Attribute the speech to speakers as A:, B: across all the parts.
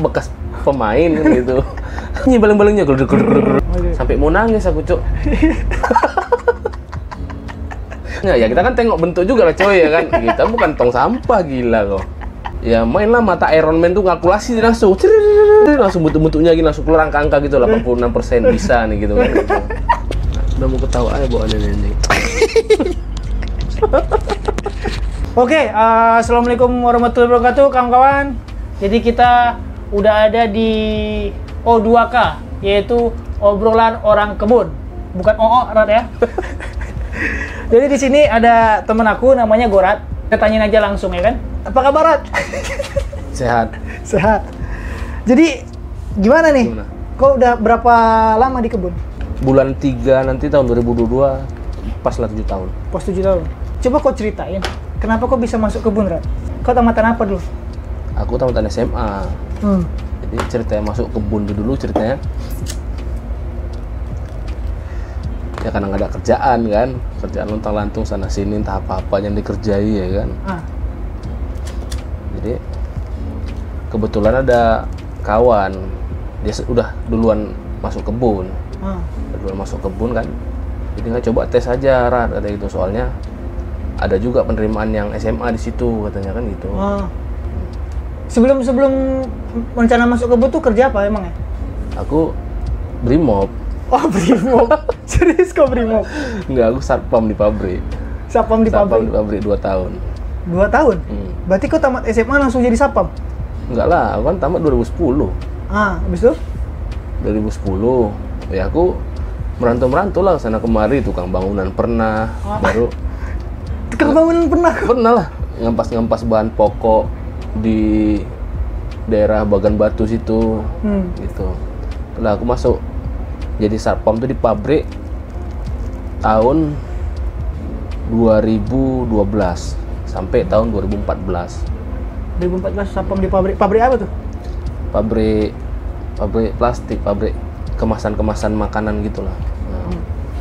A: bekas pemain kan gitu. Ini baling-balingnya sampai mau nangis aku, Cuk. Ya kita kan tengok bentuk juga lah coy ya kan. Kita bukan tong sampah, gila kok. Ya mainlah mata Iron Man tuh kalkulasi langsung. Langsung bentuk-bentuknya gini langsung keluar angka-angka gitu 86% bisa nih gitu kan. Udah mau ketawa aja bawaannya ini.
B: Oke, assalamualaikum warahmatullahi wabarakatuh kawan-kawan. Jadi kita udah ada di O2K, yaitu obrolan orang kebun, bukan OO Rat ya. Jadi di sini ada temen aku namanya Gorat. Kita tanyain aja langsung ya kan. Apa kabar Rat?
A: Sehat.
B: Sehat. Jadi gimana nih?
A: Gimana?
B: Kau udah berapa lama di kebun?
A: Bulan 3 nanti tahun 2022 pas lah 7 tahun.
B: Pas 7 tahun. Coba kau ceritain, kenapa kau bisa masuk kebun Rat? Kau tamatan apa dulu?
A: Aku tamatan SMA. Jadi ceritanya masuk kebun dulu ceritanya. Ya karena nggak ada kerjaan kan, kerjaan lontang-lantung sana sini entah apa-apa yang dikerjai ya kan. Jadi kebetulan ada kawan, dia udah duluan masuk kebun, kan. Jadi nggak coba tes aja Rat, kata gitu, soalnya ada juga penerimaan yang SMA di situ katanya kan gitu.
B: Sebelum rencana masuk kebun tuh kerja apa emang ya?
A: Aku brimob.
B: Oh, brimob. Serius kok brimob?
A: Enggak, aku satpam di pabrik.
B: Satpam di pabrik?
A: Satpam di pabrik 2 tahun.
B: 2 tahun? Berarti kau tamat SMA langsung jadi satpam?
A: Enggak lah, aku kan tamat 2010.
B: Habis itu?
A: 2010. Ya aku merantau lah sana kemari, tukang bangunan pernah, baru
B: tukang bangunan
A: pernah lah, ngempas bahan pokok di daerah Bagan Batu situ. Gitu. Setelah aku masuk jadi satpam tuh di pabrik tahun 2012 sampai tahun 2014.
B: 2014 satpam di pabrik. Pabrik apa tuh?
A: Pabrik plastik, pabrik kemasan makanan gitulah.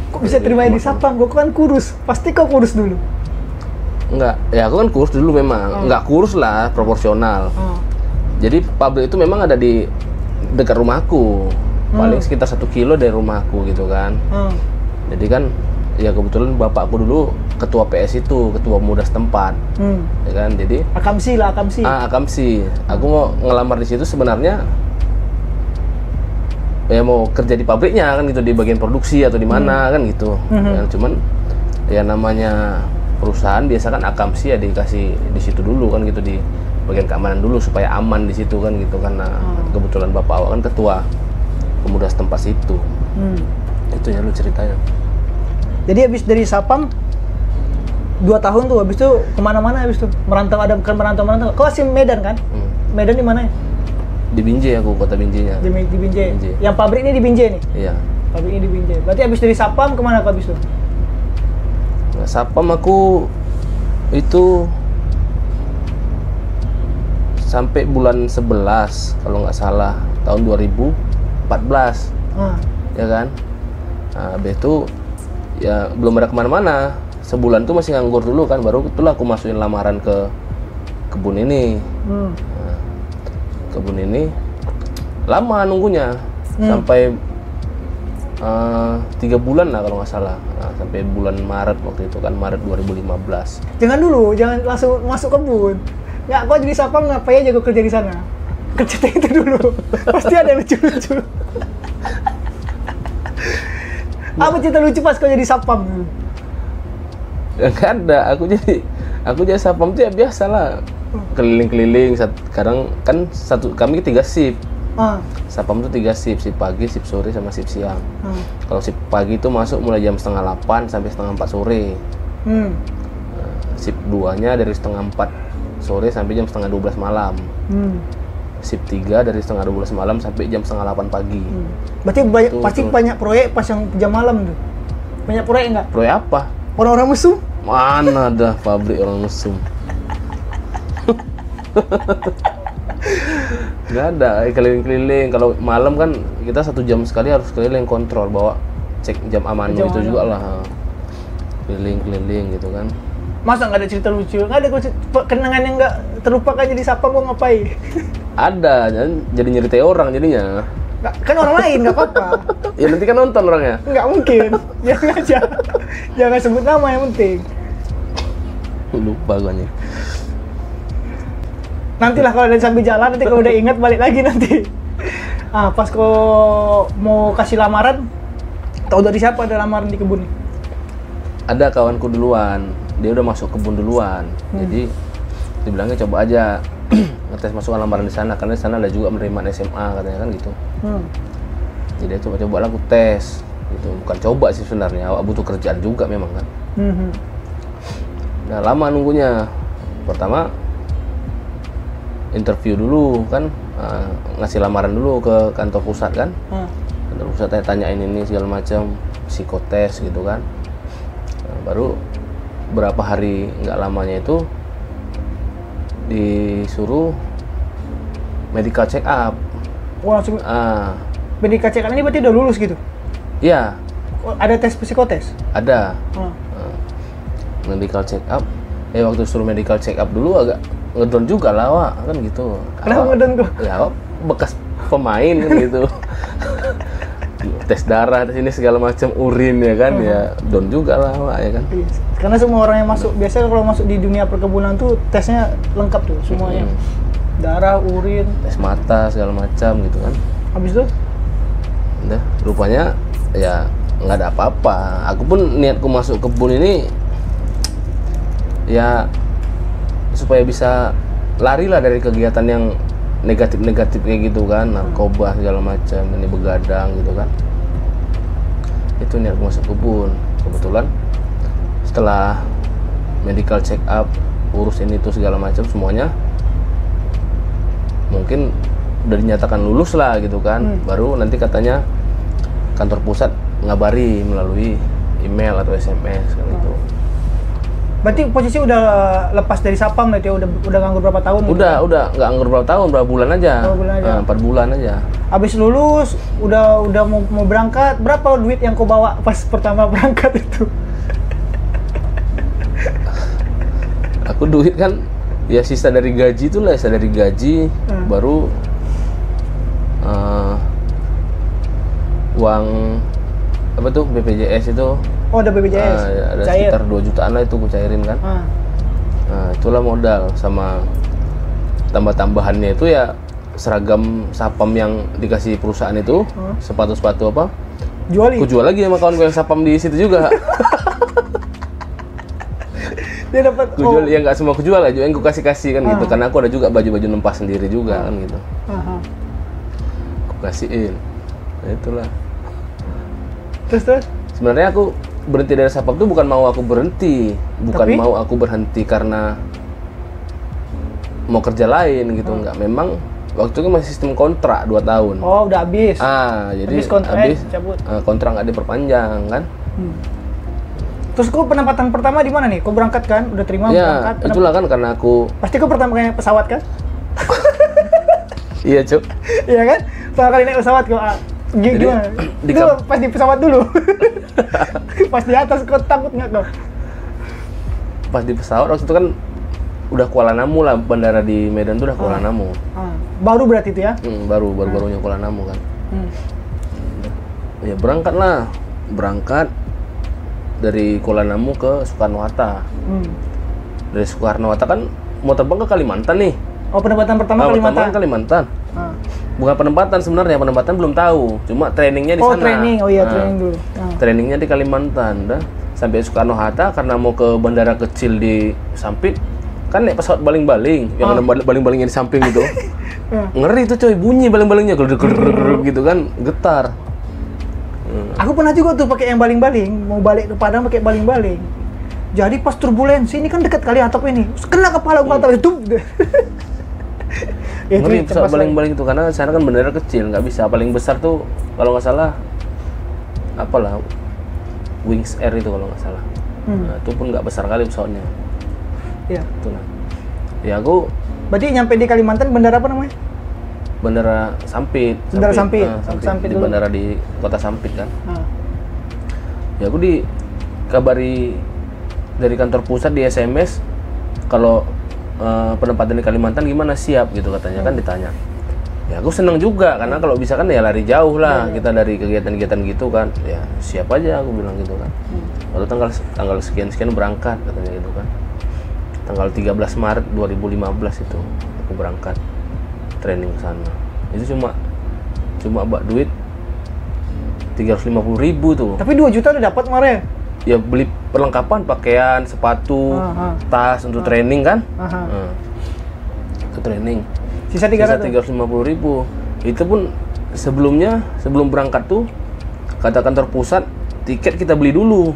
B: Kok bisa terima di satpam? Kok kan kurus. Pasti kau kurus dulu.
A: Enggak, ya aku kan kurus dulu memang. Enggak kurus lah, proporsional. Jadi pabrik itu memang ada di dekat rumahku. Paling sekitar 1 kilo dari rumahku gitu kan. Jadi kan ya kebetulan bapakku dulu ketua PS itu, ketua muda setempat. Ya kan, jadi
B: Akamsi.
A: Akamsi. Aku mau ngelamar di situ sebenarnya ya mau kerja di pabriknya kan gitu, di bagian produksi atau di mana kan gitu. Ya, cuman ya namanya perusahaan biasa kan Akamsi ya dikasih di situ dulu kan gitu, di bagian keamanan dulu supaya aman di situ kan gitu, karena kebetulan bapak awak kan ketua pemuda setempat situ. Itu ya lu ceritanya.
B: Jadi habis dari satpam 2 tahun tuh, habis itu kemana-mana habis itu? Merantau, ada bukan merantau. Kau asli Medan kan? Medan di mana ya?
A: Di Binjai aku, kota Binjainya.
B: Di Binjai. Yang pabrik ini di Binjai nih?
A: Iya.
B: Pabrik ini di Binjai. Berarti habis dari satpam kemana kau habis itu?
A: Nah, satpam aku itu sampai bulan 11 kalau nggak salah tahun 2014. Ya kan. Nah, habis itu ya belum ada kemana-mana, sebulan tuh masih nganggur dulu kan, baru itulah aku masukin lamaran ke kebun ini. Nah, kebun ini lama nunggunya, sampai 3 bulan lah kalau nggak salah. Nah, sampai bulan Maret waktu itu kan, Maret 2015.
B: Jangan langsung masuk kebun. Ya, kau jadi satpam ngapain aja kau kerja di sana? Kerja itu dulu. Pasti ada lucu-lucu. Apa cerita lucu pas kau jadi satpam?
A: Nggak ada, aku jadi satpam tuh ya biasa lah, keliling-keliling. Sekarang kan kami 3 shift. Satpam tuh 3 shift, shift pagi, shift sore, sama shift siang. Kalau shift pagi itu masuk mulai jam 3:30 sampai 3:30 sore. Shift 2-nya dari 3:30 sore sampai jam 11:30 malam. Shift 3 dari 11:30 malam sampai jam 7:30 pagi.
B: Berarti pasti banyak proyek pas yang jam malam tuh. Banyak proyek nggak?
A: Proyek apa?
B: Orang-orang mesum?
A: Mana ada pabrik orang mesum? Nggak ada, keliling-keliling. Kalau malam kan kita 1 jam sekali harus keliling kontrol, bawa cek jam aman itu juga lah. Keliling-keliling gitu kan.
B: Masa nggak ada cerita lucu? Nggak ada kenangan yang nggak terlupakan jadi Sapam gue ngapain?
A: Ada, jadi nyeritain orang jadinya.
B: Nggak, kan orang lain nggak apa-apa.
A: Ya nanti kan nonton orangnya.
B: Nggak mungkin. Jangan aja. Jangan sebut nama yang penting.
A: Lupa gue nih.
B: Nantilah kalau ada sambil jalan, nanti kalau udah ingat balik lagi nanti. Pas kau mau kasih lamaran, tahu dari siapa ada lamaran di kebun?
A: Ada kawanku duluan, dia udah masuk kebun duluan. Jadi dibilangnya coba aja ngetes masuk lamaran di sana, karena di sana ada juga penerimaan SMA katanya kan gitu. Jadi coba-coba lah aku tes gitu. Bukan coba sih sebenarnya, awak butuh kerjaan juga memang kan. Nah, lama nunggunya. Pertama interview dulu kan, ngasih lamaran dulu ke kantor pusat kan. Kantor pusat tanyain ini segala macam, psikotes gitu kan. Nah, baru berapa hari nggak lamanya itu disuruh medical check up.
B: Wah, langsung medical check up ini berarti udah lulus gitu?
A: Iya.
B: Ada tes psikotes?
A: Ada. Medical check up. Waktu suruh medical check up dulu agak ngedon juga lah, Wak, kan gitu.
B: Kenapa ngedon kok?
A: Ya, Wak, bekas pemain kan gitu. Tes darah, tes ini segala macam, urin ya kan, ya don juga lah, Wak, ya kan.
B: Karena semua orang yang masuk, biasanya kalau masuk di dunia perkebunan tuh tesnya lengkap tuh semuanya. Darah, urin,
A: tes mata segala macam gitu kan.
B: Habis itu?
A: Udah, rupanya ya nggak ada apa-apa. Aku pun niatku masuk kebun ini ya supaya bisa lari lah dari kegiatan yang negatif-negatif kayak gitu kan, narkoba segala macam, ini begadang gitu kan. Itu niat masuk kebun. Kebetulan setelah medical check up, urus ini tuh segala macam semuanya, mungkin udah dinyatakan lulus lah gitu kan. Baru nanti katanya kantor pusat ngabari melalui email atau SMS kan itu.
B: Berarti posisi udah lepas dari Sapam berarti udah nganggur berapa tahun?
A: Udah nggak nganggur berapa tahun, berapa bulan aja. 4 bulan aja.
B: Habis lulus, udah mau berangkat, berapa duit yang kau bawa pas pertama berangkat itu?
A: Aku duit kan ya sisa dari gaji itu lah, sisa dari gaji, baru uang apa tuh BPJS itu.
B: Oh, ada BPJS.
A: Ada
B: cair.
A: sekitar 2 jutaan lah itu aku cairin kan. Nah, itulah modal, sama tambah-tambahannya itu ya seragam Sapam yang dikasih perusahaan itu, sepatu-sepatu apa? Aku jual lagi sama kawan gue yang Sapam di situ juga.
B: Dia dapat.
A: Jual, ya nggak semua aku jual aja, yang aku kasih kan gitu, karena aku ada juga baju-baju nempah sendiri juga kan gitu. Aku kasihin. Nah, itulah.
B: Terus?
A: Sebenarnya aku berhenti dari Sapam itu bukan mau aku berhenti,
B: Tapi?
A: mau aku berhenti karena mau kerja lain gitu, enggak. Memang waktu itu masih sistem kontrak 2 tahun.
B: Oh, udah habis.
A: Jadi
B: habis cabut.
A: Kontrak nggak diperpanjang kan.
B: Terus kau penempatan pertama di mana nih? Kau berangkat kan? Udah terima berangkat?
A: Itulah kan karena aku.
B: Pasti kau pertama kali naik pesawat kan?
A: Iya, Cuk.
B: Iya kan? Pertama kali naik pesawat kau. Gimana? Itu pas di pesawat dulu. Pas di atas kau takut nggak kau?
A: Pas di pesawat waktu itu kan udah Kuala Namu lah, bandara di Medan tuh udah Kuala Namu.
B: Baru berarti itu ya?
A: Baru-barunya Kuala Namu kan. Ya berangkat dari Kuala Namu ke Soekarno-Hatta. Dari Soekarno-Hatta kan mau terbang ke Kalimantan nih.
B: Oh, penempatan pertama
A: Kalimantan. Bukan penempatan sebenarnya, penempatan belum tahu. Cuma trainingnya di sana.
B: Oh, training. Oh iya, training dulu.
A: Trainingnya di Kalimantan. Dah sampai Soekarno-Hatta, karena mau ke bandara kecil di Sampit, kan naik pesawat baling-baling, yang ada baling-balingnya di samping gitu. Ngeri tuh coy, bunyi baling-balingnya gitu kan, getar.
B: Aku pernah juga tuh pakai yang baling-baling, mau balik ke Padang pakai baling-baling. Jadi pas turbulensi ini kan dekat kali atap ini, kena kepala gua atap itu.
A: Ngeri pesawat baling-baling itu, karena sana kan bandara kecil, nggak bisa. Paling besar tuh kalau nggak salah apalah Wings Air itu kalau nggak salah. Nah, itu pun nggak besar kali pesawatnya.
B: Iya.
A: Itulah. Ya aku.
B: Berarti nyampe di Kalimantan bandara apa namanya?
A: Bandara Sampit.
B: Bandara Sampit.
A: Sampit di bandara di kota Sampit kan. Ya aku dikabari dari kantor pusat di SMS kalau penempatan di Kalimantan gimana, siap gitu katanya kan, ditanya. Ya aku seneng juga karena kalau bisa kan ya lari jauh lah kita dari kegiatan-kegiatan gitu kan, ya siap aja aku bilang gitu kan. Lalu tanggal sekian berangkat katanya gitu kan, tanggal 13 Maret 2015 itu aku berangkat training ke sana. Itu cuma buat duit 350.000 tuh.
B: Tapi 2 juta udah dapat kemarin.
A: Ya beli perlengkapan, pakaian, sepatu, tas untuk training kan. Ke training.
B: Sisa
A: 350.000. Itu pun sebelum berangkat tuh kata kantor pusat, tiket kita beli dulu.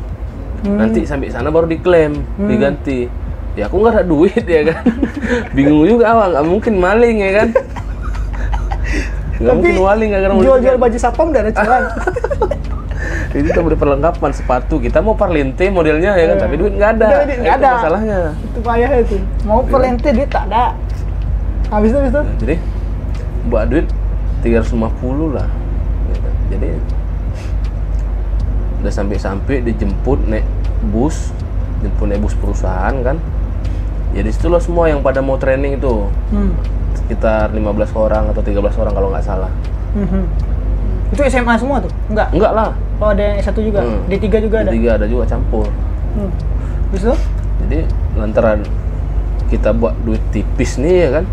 A: Nanti sampai sana baru diklaim, diganti. Ya aku nggak ada duit ya kan. Bingung juga awal, nggak mungkin maling ya kan. Nggak mungkin maling nggak
B: jual-jual baju satpam udah ada jalan.
A: Jadi kita beli perlengkapan, sepatu, kita mau Parlente modelnya ya kan, tapi duit nggak ada.
B: Nggak ada
A: masalahnya.
B: Itu payah itu. Mau Parlente duit tak ada. Habis itu.
A: Jadi buat duit 350 lah. Gitu. Jadi udah sampai dijemput naik bus perusahaan kan. Jadi situlah semua yang pada mau training itu. Sekitar 15 orang atau 13 orang kalau nggak salah.
B: Itu SMA semua tuh?
A: Enggak lah.
B: Oh, ada yang S1 juga? D3 juga ada?
A: D3 ada juga, campur.
B: Terus tuh?
A: Jadi lantaran kita buat duit tipis nih ya kan,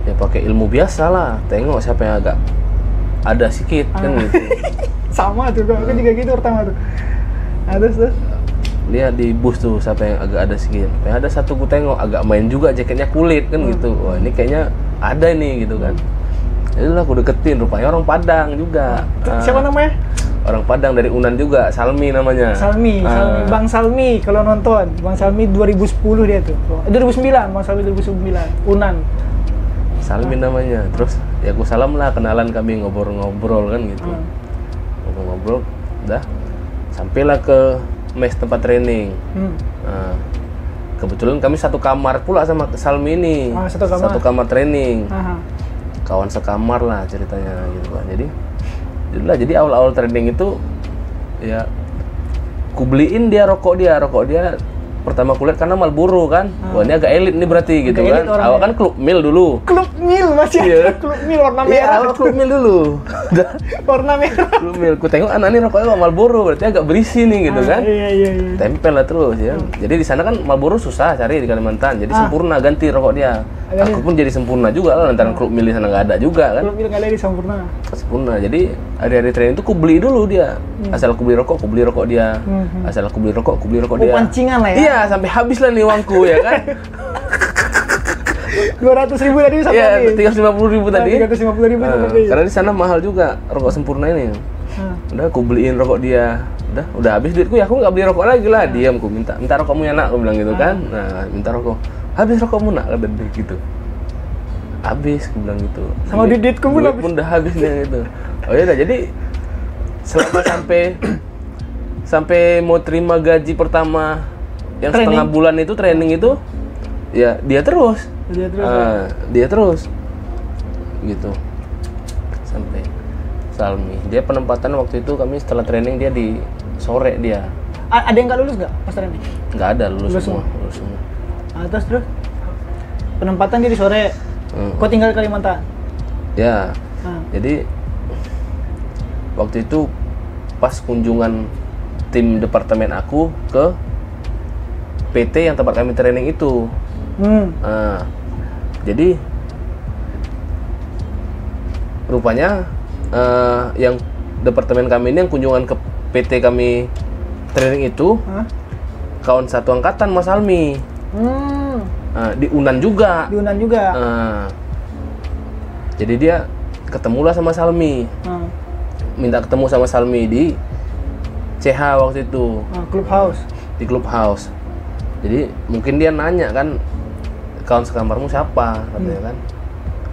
A: ya pakai ilmu biasa lah, tengok siapa yang agak ada sedikit kan gitu.
B: Sama tuh, aku juga gitu pertama tuh. Terus
A: Lihat di bus tuh siapa yang agak ada sedikit. Ada satu ku tengok agak main juga, jaketnya kulit kan gitu. Wah ini kayaknya ada nih gitu kan. Jadilah aku deketin, rupanya orang Padang juga.
B: Siapa namanya?
A: Orang Padang dari Unan juga, Salmi namanya.
B: Salmi. Bang Salmi kalau nonton. Bang Salmi 2010 dia tuh. 2009, Bang Salmi 2009. Unan.
A: Salmi namanya. Terus ya aku salam lah, kenalan kami, ngobrol-ngobrol kan gitu. Ngobrol-ngobrol, udah. Sampailah ke mes tempat training. Kebetulan kami satu kamar pula sama Salmi ini. Satu kamar training. Kawan sekamar lah ceritanya gitu kan. Jadi awal-awal training itu ya ku beliin dia rokok dia pertama kulihat karena Marlboro kan. Wah ini agak elit nih berarti gitu kan. Awal kan Club Mil dulu.
B: Club Mil masih ada. Club Mil warna merah.
A: Iya, awal Club Mil dulu.
B: Warna merah.
A: Club Mil. Ku tengok anak ini rokoknya Marlboro, berarti agak berisi nih gitu kan.
B: Iya.
A: Tempel lah terus ya. Jadi di sana kan Marlboro susah cari di Kalimantan. Jadi sempurna ganti rokok dia. Aku pun jadi sempurna juga lah, lantaran Club Mil di sana nggak ada juga kan.
B: Club Mil nggak ada di sempurna.
A: Sempurna. Jadi hari-hari training itu ku beli dulu dia. Asal aku beli rokok, ku beli rokok dia. Asal aku beli rokok, ku beli rokok dia.
B: Pancingan lah ya.
A: Iya, sampai habis lah nih uangku ya kan.
B: 200.000 tadi bisa
A: Iya, 350.000 tadi.
B: 350.000 tadi.
A: Karena di sana mahal juga rokok sempurna ini. Udah aku beliin rokok dia. Udah habis duitku ya aku nggak beli rokok lagi lah. Diam, ku minta rokokmu ya nak, aku bilang gitu kan. Nah, minta rokok. Habis rokokmu nak, kata dia gitu. Habis, aku bilang gitu.
B: Sama duitku pun habis.
A: Udah habis dia gitu. Oh ya udah, jadi selama sampai mau terima gaji pertama yang training. Setengah bulan itu training itu ya dia terus gitu sampai Salmi. Dia penempatan waktu itu kami setelah training dia di sore dia.
B: Ada yang nggak lulus nggak pas training?
A: Nggak ada, lulus semua.
B: Terus penempatan dia di sore. Kau tinggal di Kalimantan?
A: Ya. Jadi waktu itu pas kunjungan tim departemen aku ke PT yang tempat kami training itu. Jadi rupanya yang departemen kami ini yang kunjungan ke PT kami training itu kawan satu angkatan Mas Salmi. Di Unan juga. Jadi dia ketemulah sama Salmi. Minta ketemu sama Salmi di CH waktu itu. Di Clubhouse. Jadi mungkin dia nanya kan, kawan sekamarmu siapa? Katanya kan.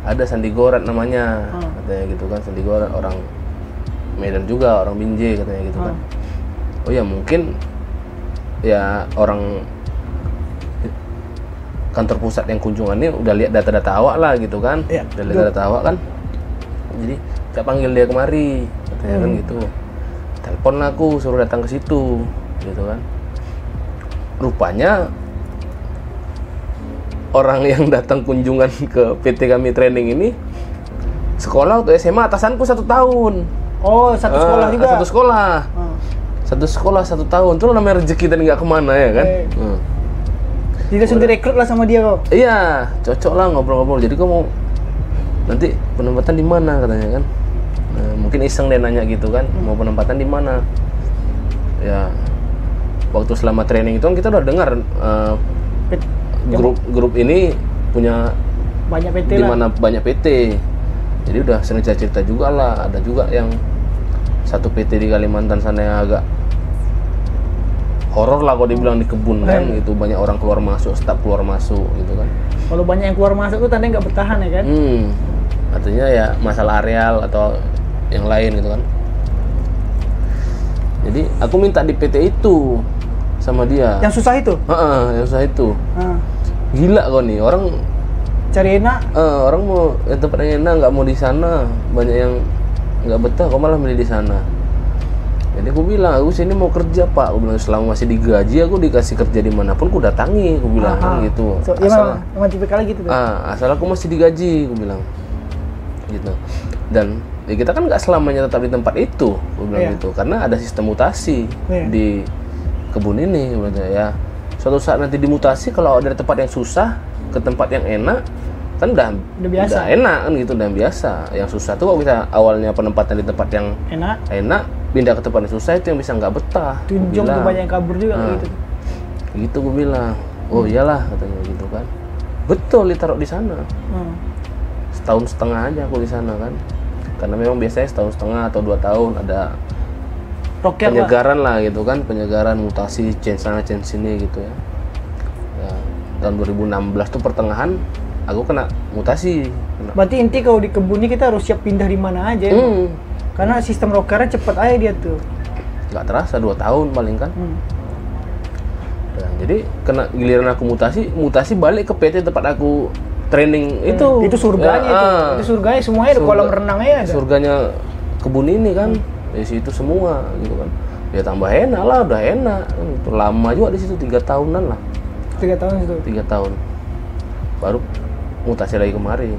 A: Ada Sandi Gorat namanya. Katanya gitu kan, Sandi Gorat orang Medan juga, orang Binjai katanya gitu kan. Oh ya mungkin ya orang kantor pusat yang kunjungannya udah lihat data-data awak lah gitu kan. Udah lihat data awak kan. Jadi saya panggil dia kemari katanya kan gitu. Telepon aku suruh datang ke situ gitu kan. rupanya orang yang datang kunjungan ke PT kami training ini sekolah waktu SMA atasanku 1 tahun.
B: Oh, satu sekolah juga?
A: Satu sekolah. Satu sekolah 1 tahun. Itu namanya rezeki dan nggak kemana ya kan?
B: Jadi langsung direkrut lah sama dia kok?
A: Iya, cocok lah ngobrol-ngobrol. Jadi kau mau nanti penempatan di mana katanya kan? Nah, mungkin iseng dia nanya gitu kan, mau penempatan di mana? Ya, waktu selama training itu kan kita udah dengar grup ini punya
B: banyak PT
A: di mana banyak PT. Jadi udah sering cerita juga lah. Ada juga yang satu PT di Kalimantan sana yang agak horor lah kalau dibilang, di kebun kan gitu, banyak orang keluar masuk, staf keluar masuk gitu kan.
B: Kalau banyak yang keluar masuk tuh tandanya nggak bertahan ya kan?
A: Artinya ya masalah areal atau yang lain gitu kan. Jadi aku minta di PT itu sama dia.
B: Yang susah itu?
A: Yang susah itu. Gila kau nih, orang
B: cari enak.
A: Orang mau tempat yang enak, nggak mau di sana. Banyak yang nggak betah, kau malah milih di sana. Jadi aku bilang, aku sini mau kerja pak. Aku bilang selama masih digaji, aku dikasih kerja dimanapun aku datangi. Aku bilang kan gitu.
B: So, emang tipikalnya gitu tuh.
A: Asal aku masih digaji, aku bilang gitu. Dan ya kita kan nggak selamanya tetap di tempat itu, aku bilang gitu. Karena ada sistem mutasi di kebun ini. Ya, suatu saat nanti dimutasi, kalau dari tempat yang susah ke tempat yang enak, kan udah biasa, udah enak kan gitu, udah biasa. Yang susah tuh kalau kita awalnya penempatan di tempat yang enak pindah ke tempat yang susah, itu yang bisa nggak betah.
B: Tunjung tuh banyak yang kabur juga gitu.
A: Gitu gue bilang, oh iyalah katanya gitu kan. Betul ditaruh di sana. Setahun setengah aja aku di sana kan. Karena memang biasanya setahun setengah atau 2 tahun ada penyegaran lah gitu kan, penyegaran, mutasi, change sana change sini gitu ya. Tahun 2016 tuh pertengahan aku kena mutasi.
B: Berarti inti kalau di kebun ini kita harus siap pindah di mana aja. Karena sistem rokernya cepet aja dia tuh.
A: Nggak terasa 2 tahun paling kan. Nah, jadi kena giliran aku mutasi balik ke PT tempat aku training itu.
B: Itu surganya itu surganya, semuanya ada kolam renangnya ada.
A: Surganya kebun ini kan. Di situ semua gitu kan. Ya tambah enak lah, udah enak. Itu lama juga di situ, 3 tahunan lah.
B: 3 tahun itu.
A: 3 tahun. Baru mutasi lagi kemari.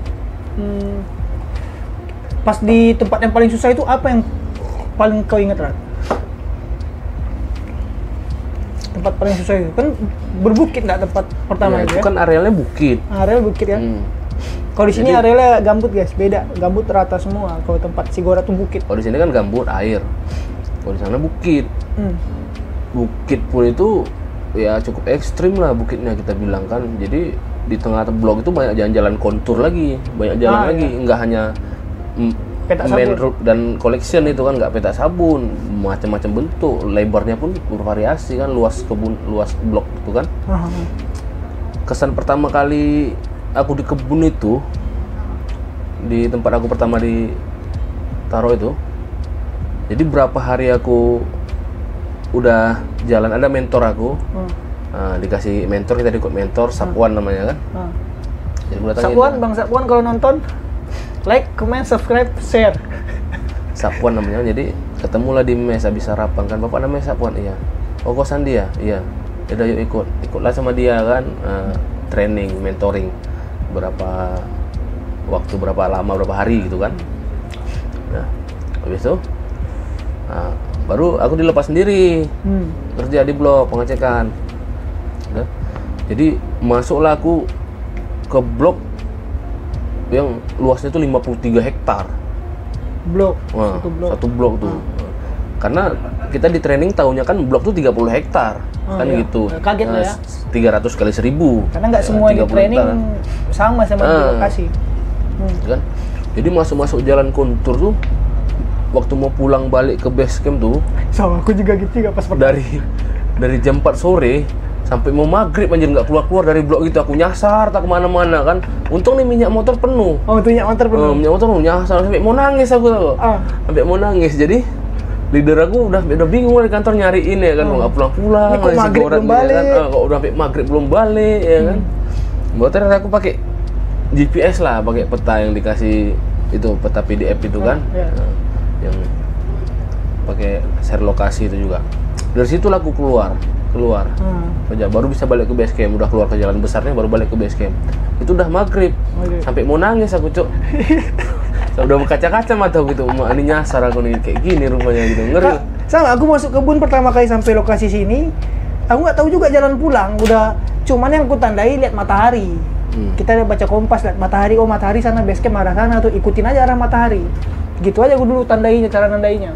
B: Pas di tempat yang paling susah itu apa yang paling kau ingat, Rat? Tempat paling susah itu kan berbukit nggak tempat pertama
A: itu kan arealnya bukit.
B: Areal bukit kan. Kalau di sini arealnya gambut guys, beda. Gambut rata semua. Kalau tempat Sigora tuh bukit.
A: Kalau di sini kan gambut air. Kalau di sana bukit. Bukit pun itu ya cukup ekstrim lah bukitnya kita bilang kan. Jadi di tengah blok itu banyak jalan-jalan kontur lagi, banyak jalan lagi, nggak hanya main road dan collection itu kan, nggak petak sabun, macam-macam bentuk, lebarnya pun bervariasi kan, luas kebun, luas blok itu kan. Kesan pertama kali aku di kebun itu, di tempat aku pertama ditaruh itu, jadi berapa hari aku udah jalan, ada mentor aku. Dikasih mentor, kita ikut mentor, Sapuan namanya kan. Jadi
B: Sapuan, Bang Sapuan kalau nonton like, comment, subscribe, share.
A: Sapuan namanya. Jadi ketemulah di mes habis sarapan kan, bapak namanya Sapuan, iya. Oh kosan dia, iya. Udah yuk ikutlah sama dia kan, training, mentoring berapa waktu, berapa lama, berapa hari gitu kan. Nah habis itu baru aku dilepas sendiri kerja di blok pengecekan. Jadi masuklah aku ke blok yang luasnya itu 53 hektar. Satu blok tuh. Karena kita di training tahunya kan blok tuh 30 hektar. Kan iya. Gitu.
B: Kaget lah ya.
A: 300 kali 1000.
B: Karena nggak semua di training sama di lokasi.
A: Kan? Jadi masuk jalan kontur tuh, waktu mau pulang balik ke base camp tuh.
B: Sama aku juga gitu pas
A: dari jam 4 sore sampai mau maghrib anjir nggak keluar dari blok gitu. Aku nyasar tak kemana-mana kan. Untung nih minyak motor penuh.
B: Oh itu minyak motor penuh.
A: Minyak motor penuh, nyasar sampai mau nangis aku tau. Sampai mau nangis. Jadi leader aku udah bingung dari kantor nyariin ya kan, nggak pulang-pulang.
B: Kok maghrib belum balik?
A: Kan? Kok udah sampai maghrib belum balik ya kan. Motor aku pakai GPS lah, pakai peta yang dikasih itu, peta PDF itu kan. Yang pakai share lokasi itu juga. Dari situ aku keluar keluar. Baru bisa balik ke base camp, udah keluar ke jalan besarnya baru balik ke base camp. Itu udah maghrib. Sampai mau nangis aku, Cuk. Udah berkaca-kaca mata gitu, ini nyasar aku nih, kayak gini rupanya gitu, ngeri.
B: Sama, aku masuk kebun pertama kali sampai lokasi sini, aku nggak tahu juga jalan pulang, udah cuman yang aku tandai lihat matahari. Kita baca kompas, lihat matahari, oh matahari sana, base camp arah sana tuh, ikutin aja arah matahari. Gitu aja aku dulu tandainya, cara nandainya.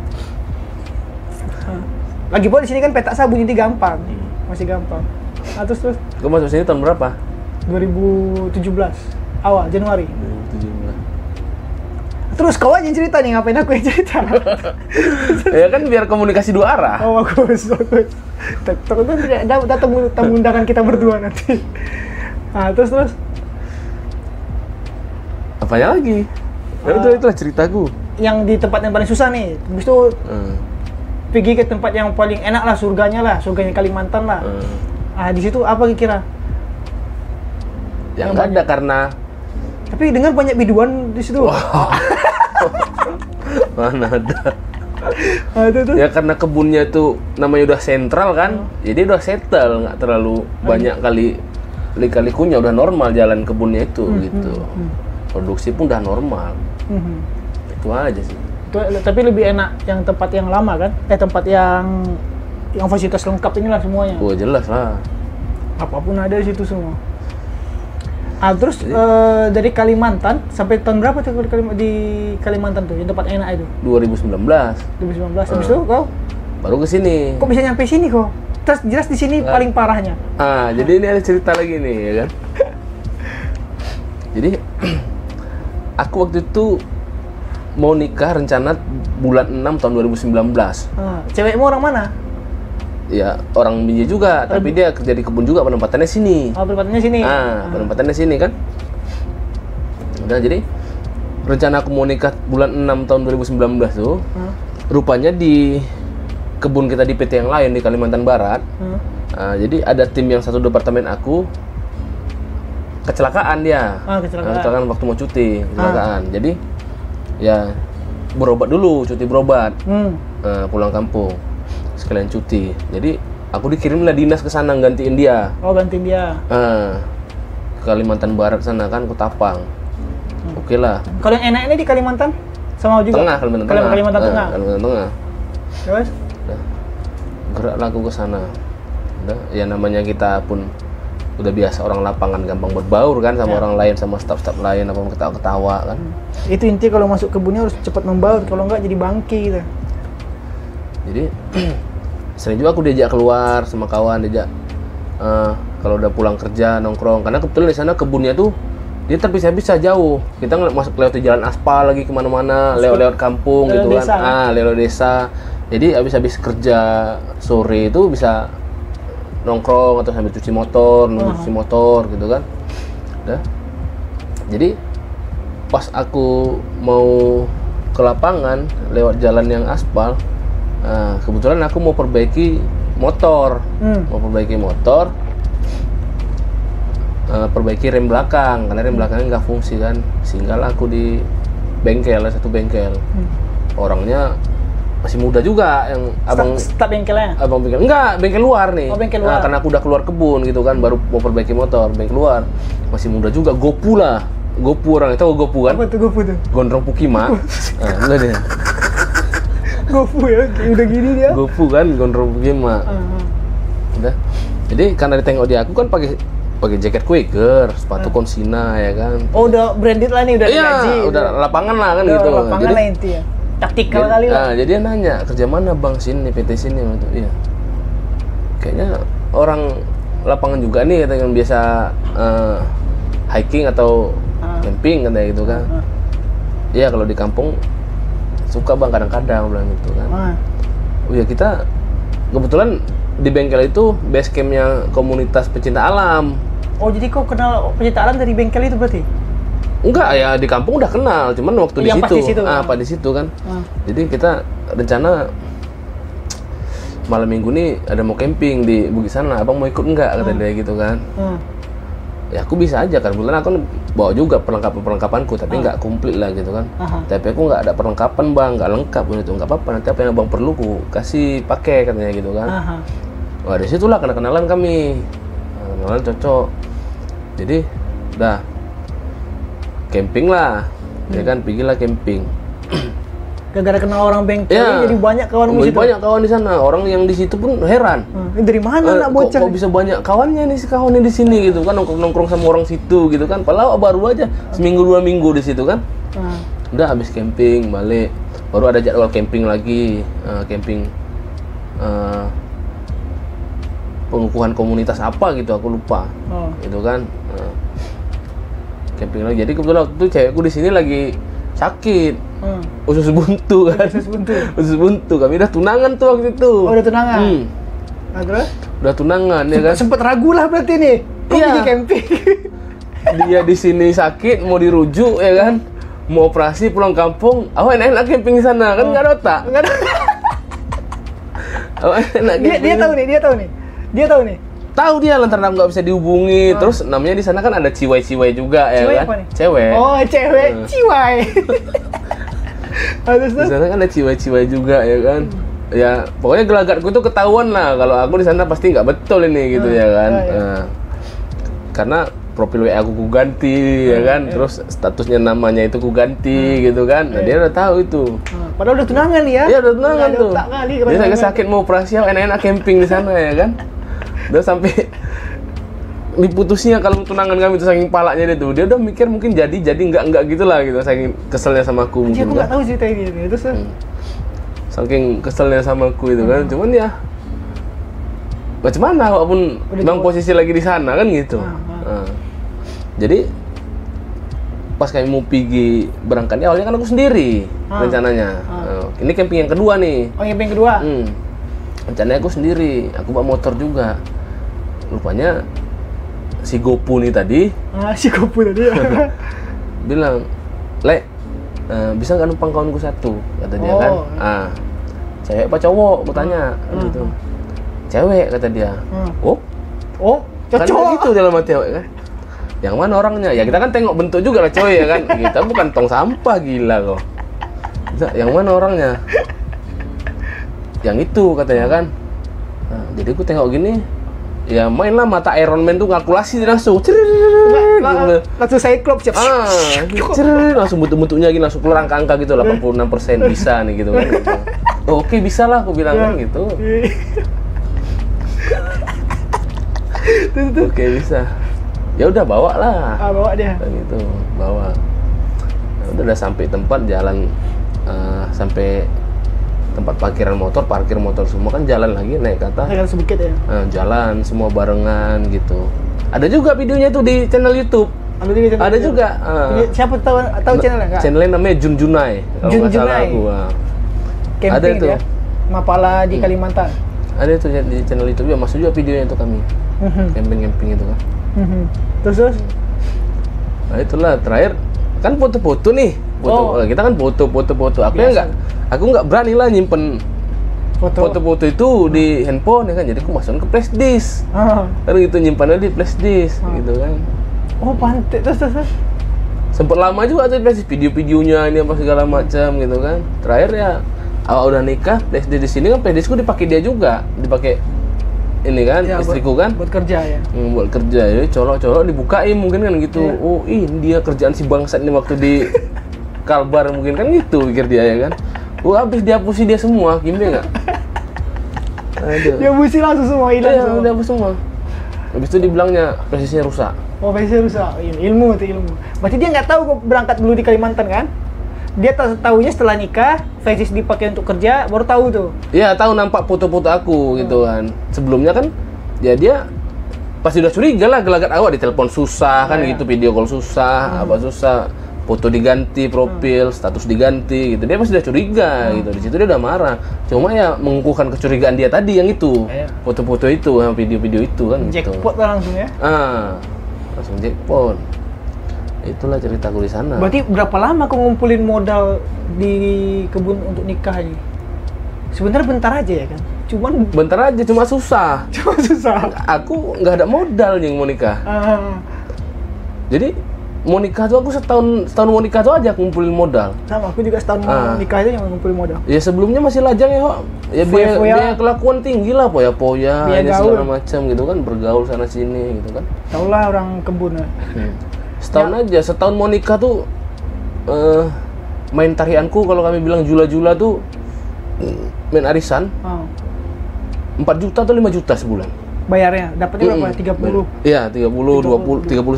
B: Lagi pula di sini kan petak sabun, jadi gampang, masih gampang. Nah, terus.
A: Kamu masuk sini tahun berapa?
B: 2017, awal Januari.
A: 2017.
B: Terus kau aja yang cerita nih, ngapain aku yang cerita?
A: Ya kan biar komunikasi dua arah.
B: Oh, bagus. Takutnya tidak datang tamu undangan kita berdua nanti. Nah, terus.
A: Apanya lagi? Ya itulah ceritaku.
B: Yang di tempat yang paling susah nih, habis itu pergi ke tempat yang paling enak lah, surganya Kalimantan lah. Ah, di situ apa kira?
A: Yang nggak ada karena.
B: Tapi dengar banyak biduan di situ.
A: Wow. Mana ada?
B: Itu.
A: Ya karena kebunnya tuh namanya udah sentral kan, jadi udah settle, nggak terlalu banyak kali-kalikunya, udah normal jalan kebunnya itu gitu. Produksi pun udah normal. Itu aja sih.
B: Tapi lebih enak yang tempat yang lama kan? Tempat yang fasilitas lengkap inilah semuanya.
A: Oh jelas lah.
B: Apapun ada di situ semua. Terus dari Kalimantan sampai tahun berapa tuh di Kalimantan tuh, yang tempat enak itu?
A: 2019.
B: 2019. Habis itu kau?
A: Baru ke sini.
B: Kok bisa nyampe sini kok? Terus jelas di sini paling parahnya.
A: Jadi ini ada cerita lagi nih, ya kan? Jadi aku waktu itu mau nikah rencana bulan 6 tahun 2019.
B: Cewekmu orang mana?
A: Ya, orang Binjai juga, tapi dia kerja di kebun juga, penempatannya sini.
B: Oh, penempatannya sini?
A: Penempatannya sini kan. Udah, jadi rencana aku mau nikah bulan 6 tahun 2019 tuh, rupanya di kebun kita di PT yang lain di Kalimantan Barat, jadi ada tim yang satu departemen aku, kecelakaan dia. Kecelakaan waktu mau cuti, kecelakaan. Jadi, ya berobat dulu, cuti berobat, pulang kampung. Sekalian cuti. Jadi aku dikirimlah dinas ke sana gantiin dia. Oh, gantiin dia. Ke Kalimantan Barat sana kan, ke Tapang. Oke lah.
B: Kalau yang enak ini di Kalimantan sama juga?
A: Tengah, Kalimantan Tengah.
B: Kalimantan Tengah.
A: Kalimantan Tengah.
B: Terus?
A: Geraklah aku ke sana. Udah, ya namanya kita pun udah biasa orang lapangan, gampang berbaur kan sama orang lain, sama staf-staf lain, apa ketawa-ketawa kan.
B: Itu inti kalau masuk kebunnya harus cepat membaur, kalau enggak jadi bangki gitu.
A: Jadi sering juga aku diajak keluar sama kawan, diajak kalau udah pulang kerja nongkrong, karena kebetulan di sana kebunnya tuh dia terpisah-pisah jauh. Kita masuk lewat jalan aspal lagi kemana-mana, lewat kampung gitu
B: desa,
A: kan, lewat desa. Jadi habis kerja sore itu bisa nongkrong atau sambil cuci motor, cuci motor gitu kan. Udah. Jadi pas aku mau ke lapangan lewat jalan yang aspal, kebetulan aku mau perbaiki motor, perbaiki rem belakang, karena rem belakangnya nggak fungsi kan. Singgah aku di bengkel, satu bengkel. Orangnya masih muda juga, yang abang
B: bengkelnya?
A: Abang bengkel, enggak, bengkel luar nih.
B: Oh, bengkel luar.
A: Karena aku udah keluar kebun gitu kan, baru mau perbaiki motor, bengkel luar. Masih muda juga, Gopu lah. Gopu, orang itu Gopu kan?
B: Apa tuh Gopu tuh?
A: Gondrong Pukima. Enggak deh.
B: Gopu ya, udah gini dia.
A: Gopu kan, Gondrong Pukima. Udah. Jadi karena ditengok dia, aku kan pakai jaket Quaker, sepatu Consina ya kan.
B: Oh, udah branded lah nih, udah digaji.
A: Iya, udah lapangan lah kan gitu.
B: Lapangan lah intinya. Taktikal kali lah.
A: Jadi dia nanya, kerja mana bang sini, PT sini gitu. Iya. Kayaknya orang lapangan juga nih, kata yang biasa hiking atau camping katanya gitu kan. Iya, kalau di kampung suka bang kadang-kadang bilang gitu kan. Oh ya, kita kebetulan di bengkel itu base campnya komunitas pecinta alam.
B: Oh, jadi kau kenal pecinta alam dari bengkel itu berarti?
A: Enggak, ya di kampung udah kenal, cuman waktu di situ. Apa di situ kan. Jadi kita rencana malam minggu nih ada mau camping di Bukit sana, abang mau ikut enggak, kata dia gitu kan. Ya aku bisa aja kan, kebetulan aku bawa juga perlengkapanku, tapi nggak komplit lah gitu kan. Tapi aku nggak ada perlengkapan bang, nggak lengkap gitu, nggak apa-apa, nanti apa yang abang perlu ku kasih pakai, katanya gitu kan. Wah, dari situlah kenalan kami. Kenalan cocok. Jadi udah camping lah. Ya kan, pergilah camping.
B: Gara-gara kenal orang bengkel,
A: Ya,
B: jadi banyak kawan di situ.
A: banyak kawan di sana. Orang yang di situ pun heran.
B: Ini dari mana nak bocah?
A: Kok bisa banyak kawannya nih, si kawannya di sini gitu kan, nongkrong sama orang situ gitu kan. Padahal baru aja seminggu 2 minggu di situ kan. Udah habis camping balik, baru ada jadwal camping lagi, camping pengukuhan komunitas apa gitu, aku lupa. Gitu kan. Camping lagi. Jadi kebetulan waktu itu cewekku di sini lagi sakit. Usus buntu kan. Usus buntu. Kami udah tunangan tuh waktu itu.
B: Oh, udah tunangan. Nah, terus?
A: Udah tunangan ya kan.
B: Sempet ragu lah berarti nih. Kok
A: Iya.
B: pergi camping?
A: Dia di sini sakit, mau dirujuk ya kan. Mau operasi pulang kampung. Awak enak camping di sana kan, nggak ada otak.
B: Enggak ada.
A: Awak enak
B: Dia
A: camping.
B: Dia tahu nih.
A: Tahu dia lantaran nggak bisa dihubungi. Terus namanya di sana kan ada ciwai-ciwai juga ya
B: Ciwai
A: kan.
B: apa nih?
A: Cewek.
B: Oh, cewek, ciwai. Terus
A: Di sana kan ada ciwai-ciwai juga ya kan. Ya pokoknya gelagatku tuh ketahuan lah kalau aku di sana pasti nggak betul ini gitu ya kan. Karena profil WA aku ganti ya kan. Terus statusnya namanya itu ku ganti gitu kan. Nah, dia udah tahu itu.
B: Padahal udah tunangan nih ya.
A: Iya udah tunangan tuh.
B: Kali,
A: Dia sakit mau operasi, enak-enak camping di sana ya kan. Udah sampai diputusnya kalau tunangan kami itu saking palanya dia tuh. Dia udah mikir mungkin jadi enggak gitulah gitu, saking keselnya sama aku
B: Aku
A: mungkin.
B: nggak tahu cerita ini. Terus
A: Saking keselnya sama aku itu kan. Cuman ya macam mana walaupun memang posisi lagi di sana kan gitu. Jadi pas kami mau pergi berangkatnya awalnya kan aku sendiri rencananya. Ini camping yang kedua nih.
B: Oh, camping kedua.
A: Rencananya aku sendiri, aku bawa motor juga. Rupanya si Gopu nih tadi
B: Si Gopu tadi.
A: bilang, "Le, bisa nggak numpang kawanku satu?" kata dia kan. Cewek apa cowok? Aku tanya gitu. Cewek kata dia. Oh, kan
B: cocok.
A: gitu dalam hati awak kan. Yang mana orangnya? Ya kita kan tengok bentuk juga lah cewek ya kan. Kita bukan tong sampah, gila kok. Yang mana orangnya? Yang itu katanya kan. Nah, jadi aku tengok gini, ya mainlah mata Iron Man tuh kalkulasi langsung.
B: Langsung Cyclops siap.
A: Langsung bentuk-bentuknya gini langsung keluar angka-angka gitu 86% bisa nih gitu kan. Gitu. Oh, oke, bisa lah aku bilang kan gitu. Oke, bisa. Ya udah bawa lah.
B: Bawa dia.
A: Kan gitu, bawa. Nah, udah sampai tempat jalan sampai tempat parkiran motor, parkir motor semua kan jalan lagi naik ke atas.
B: Agak sedikit ya.
A: Jalan semua barengan gitu. Ada juga videonya tuh di channel YouTube. Ada juga.
B: Siapa tahu channelnya enggak?
A: Channelnya namanya Jun Junai. Kalau nggak salah aku.
B: Camping
A: Ada itu.
B: ya. Mapala di Kalimantan.
A: Ada itu di channel YouTube ya, masuk juga videonya itu kami. Camping itu kan.
B: Terus?
A: Nah itulah terakhir kan foto-foto nih. Kita kan foto-foto. Aku nggak berani lah nyimpen foto-foto itu di handphone ya kan. Jadi aku masukin ke flash disk. Kan gitu nyimpannya di flash disk gitu kan.
B: Oh, pantai. Terus.
A: Sempet lama juga tuh flash video-videonya ini apa segala macam gitu kan. Terakhir ya awal udah nikah, flash disk di sini kan flash diskku dipakai dia juga, dipakai ini kan ya, istriku kan
B: buat kerja ya.
A: Buat kerja ya, colok-colok dibukain mungkin kan gitu. Ya. Oh, ini dia kerjaan si bangsat ini waktu di Kalbar mungkin kan gitu pikir dia ya kan. Habis dihapusin dia semua, gimana enggak? Aduh.
B: Dia hapusin langsung semua hilang.
A: Iya, dia hapus semua. Habis itu dibilangnya presisnya rusak.
B: Oh, presisnya rusak. Ilmu itu ilmu. Berarti dia nggak tahu kok berangkat dulu di Kalimantan kan? Dia tahunya setelah nikah, flash dipakai untuk kerja, baru tahu tuh. Iya,
A: tahu nampak foto-foto aku gitu kan. Sebelumnya kan ya dia pasti udah curiga lah gelagat awak, ditelepon susah kan gitu, video call susah, apa susah, foto diganti, profil, status diganti gitu. Dia pasti udah curiga gitu. Di situ dia udah marah. Cuma ya mengukuhkan kecurigaan dia tadi yang itu. Foto-foto itu, video-video itu kan gitu.
B: Jackpot lah langsung ya.
A: Langsung jackpot. Itulah ceritaku di sana.
B: Berarti berapa lama kau ngumpulin modal di kebun untuk nikah ini? Sebenarnya bentar aja ya kan?
A: Bentar aja, cuma susah.
B: Cuma susah.
A: Aku nggak ada modal yang mau nikah. Jadi mau nikah tuh aku setahun mau nikah tuh aja aku ngumpulin modal.
B: Sama, aku juga setahun mau nikah itu yang ngumpulin modal.
A: Ya sebelumnya masih lajang ya kok. Ya biaya kelakuan tinggi lah, poya-poya, segala macam gitu kan, bergaul sana sini gitu kan.
B: Tau lah orang kebun ya.
A: Setahun aja, setahun mau nikah tuh main tarianku kalau kami bilang jula-jula tuh main arisan. 4 juta atau 5 juta sebulan.
B: Bayarnya dapatnya berapa? 30.
A: Iya, 30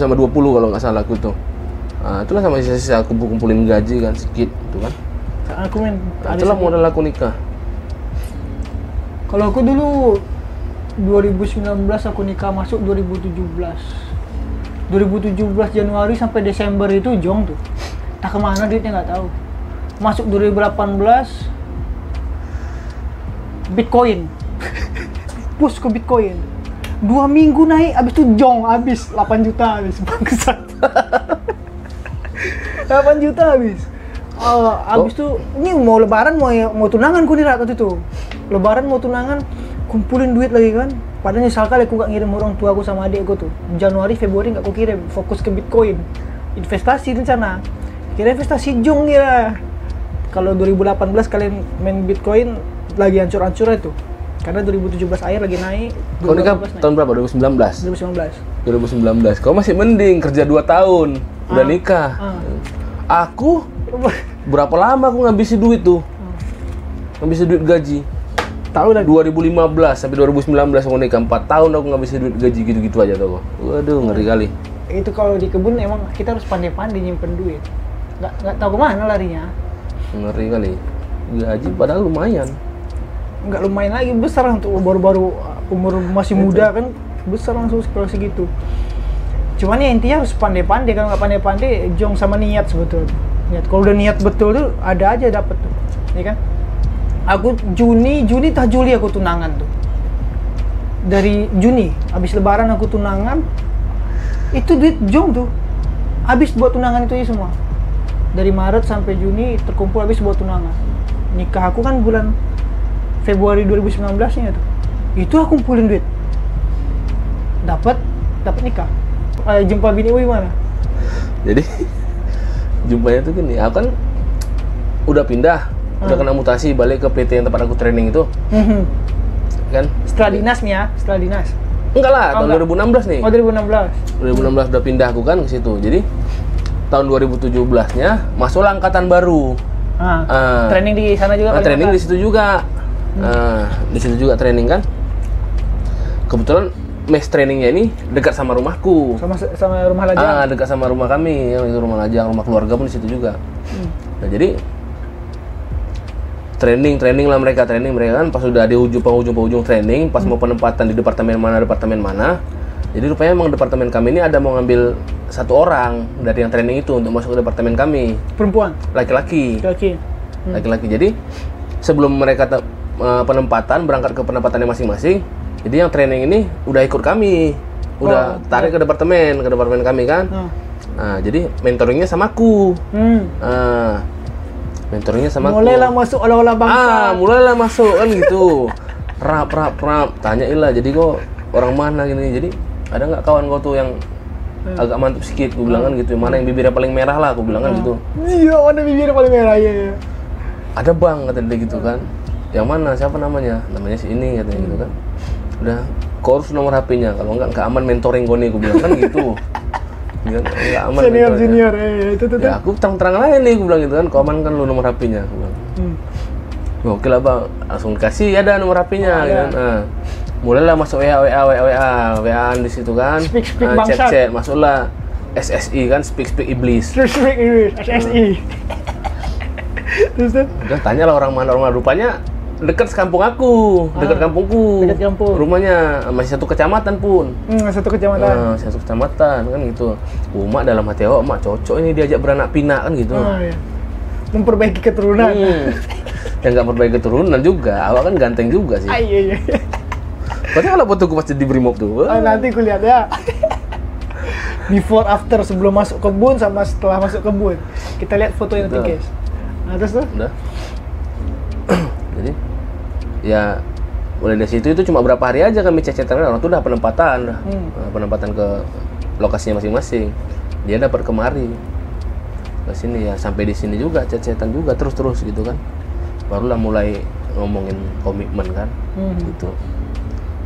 A: sama 20 kalau nggak salah aku tuh. Nah, itulah sama sisa-sisa aku kumpulin gaji kan sedikit itu kan.
B: Aku main
A: itulah modal aku nikah.
B: Kalau aku dulu 2019 aku nikah, masuk 2017 Januari sampai Desember itu jong tuh. Tak kemana duitnya nggak tahu. Masuk 2018 Bitcoin. Push ke Bitcoin. 2 minggu naik, abis itu jong, abis 8 juta habis, bangsat. 8 juta habis. Abis tuh ini mau lebaran mau tunangan ku nih waktu itu. Lebaran mau tunangan, kumpulin duit lagi kan. Padahal nyesal kali aku gak ngirim orang tua aku sama adik aku tuh. Januari, Februari gak aku kirim, fokus ke Bitcoin. Investasi rencana. Kira investasi jong ya. Kalau 2018 kalian main Bitcoin lagi hancur-hancur itu. Karena 2017 akhir lagi naik.
A: Kau nikah tahun berapa? 2019? 2019. Kau masih mending kerja 2 tahun udah nikah. Aku berapa lama aku ngabisin duit tuh? Ngabisin duit gaji.
B: Tahu dah
A: 2015 sampai 2019 aku nikah, 4 tahun aku ngabisin duit gaji gitu-gitu aja tuh. Waduh, ngeri kali.
B: Itu kalau di kebun emang kita harus pandai-pandai nyimpen duit. Nggak tahu kemana larinya.
A: Ngeri kali. Gaji padahal lumayan.
B: Nggak lumayan lagi, besar untuk baru-baru umur masih muda kan, besar langsung kalau segitu. Cuman ya intinya harus pandai-pandai, kalau nggak pandai-pandai jong sama niat sebetulnya. Niat, kalau udah niat betul tuh ada aja dapet tuh, ya kan? Aku Juni tah Juli aku tunangan tuh. Dari Juni, habis lebaran aku tunangan, itu duit jong tuh, habis buat tunangan itu ya semua. Dari Maret sampai Juni terkumpul habis buat tunangan. Nikah aku kan bulan Februari 2019-nya tuh. Itu aku kumpulin duit. Dapat nikah. Jumpa bini gimana?
A: Jadi jumpanya tuh gini, aku kan udah pindah, udah kena mutasi balik ke PT yang tempat aku training itu. Kan?
B: Setelah dinas nih ya, setelah dinas.
A: Enggak lah, tahun 2016 nih.
B: Oh, 2016.
A: 2016 udah pindah aku kan ke situ. Jadi tahun 2017-nya masuklah angkatan baru.
B: Training di sana juga.
A: Training di situ juga. Di situ juga training kan. Kebetulan mes trainingnya ini dekat sama rumahku.
B: Sama rumah Lajang.
A: Dekat sama rumah kami, itu rumah Lajang, rumah keluarga pun di situ juga. Nah, jadi training lah mereka kan pas udah di ujung training, pas mau penempatan di departemen mana. Jadi rupanya emang departemen kami ini ada mau ngambil 1 orang dari yang training itu untuk masuk ke departemen kami.
B: Perempuan?
A: Laki-laki. Laki-laki. Jadi sebelum mereka penempatan, berangkat ke penempatannya masing-masing, jadi yang training ini udah ikut kami, udah tarik ke departemen kami kan. Nah, jadi mentoringnya sama aku. Mentoringnya sama aku.
B: Mulailah masuk olah-olah bangsa.
A: Mulailah masuk kan gitu. Rap. Tanyain lah, jadi kok orang mana gini. Jadi ada nggak kawan kau tuh yang agak mantap sedikit, gue bilang kan gitu. Mana yang bibirnya paling merah lah, gue bilang kan gitu.
B: Iya, mana bibirnya paling merah ya.
A: Ada bang, kata dia gitu kan. Yang mana, siapa namanya? Namanya si ini, katanya gitu kan. Udah, kau harus nomor HP-nya, kalau nggak aman mentoring gue nih, gue bilang kan gitu. Nggak aman
B: senior, itu.
A: Ya aku terang-terang aja nih, gue bilang gitu kan, kau aman kan lu nomor HP-nya, gue bilang. Oke lah bang, langsung kasih ada nomor HP-nya, gitu kan. Mulailah masuk WA-an di situ kan.
B: Speak bangsat.
A: Chat, masuklah SSI kan, speak iblis.
B: Speak iblis, SSI. Terus
A: udah tanya lah orang mana, rupanya dekat sekampung aku, dekat kampungku.
B: Dekat kampung.
A: Rumahnya masih 1 kecamatan pun.
B: 1 kecamatan.
A: 1 kecamatan kan gitu. Mak dalam hati awak, mak cocok ini diajak beranak pinak kan gitu.
B: Iya. Memperbaiki keturunan.
A: Ya nggak perbaiki keturunan juga, awak kan ganteng juga sih.
B: Iya.
A: Berarti kalau fotoku pasti di Brimob tuh.
B: Nanti ku lihat ya. Before after, sebelum masuk kebun sama setelah masuk kebun. Kita lihat foto yang tiga. Nah, terus tuh?
A: Udah. Jadi ya mulai dari situ itu cuma berapa hari aja kami cecetan, orang tuh udah penempatan ke lokasinya masing-masing. dia dapat kemari ke sini ya, sampai di sini juga chat-chatan juga terus gitu kan, barulah mulai ngomongin komitmen kan. Gitu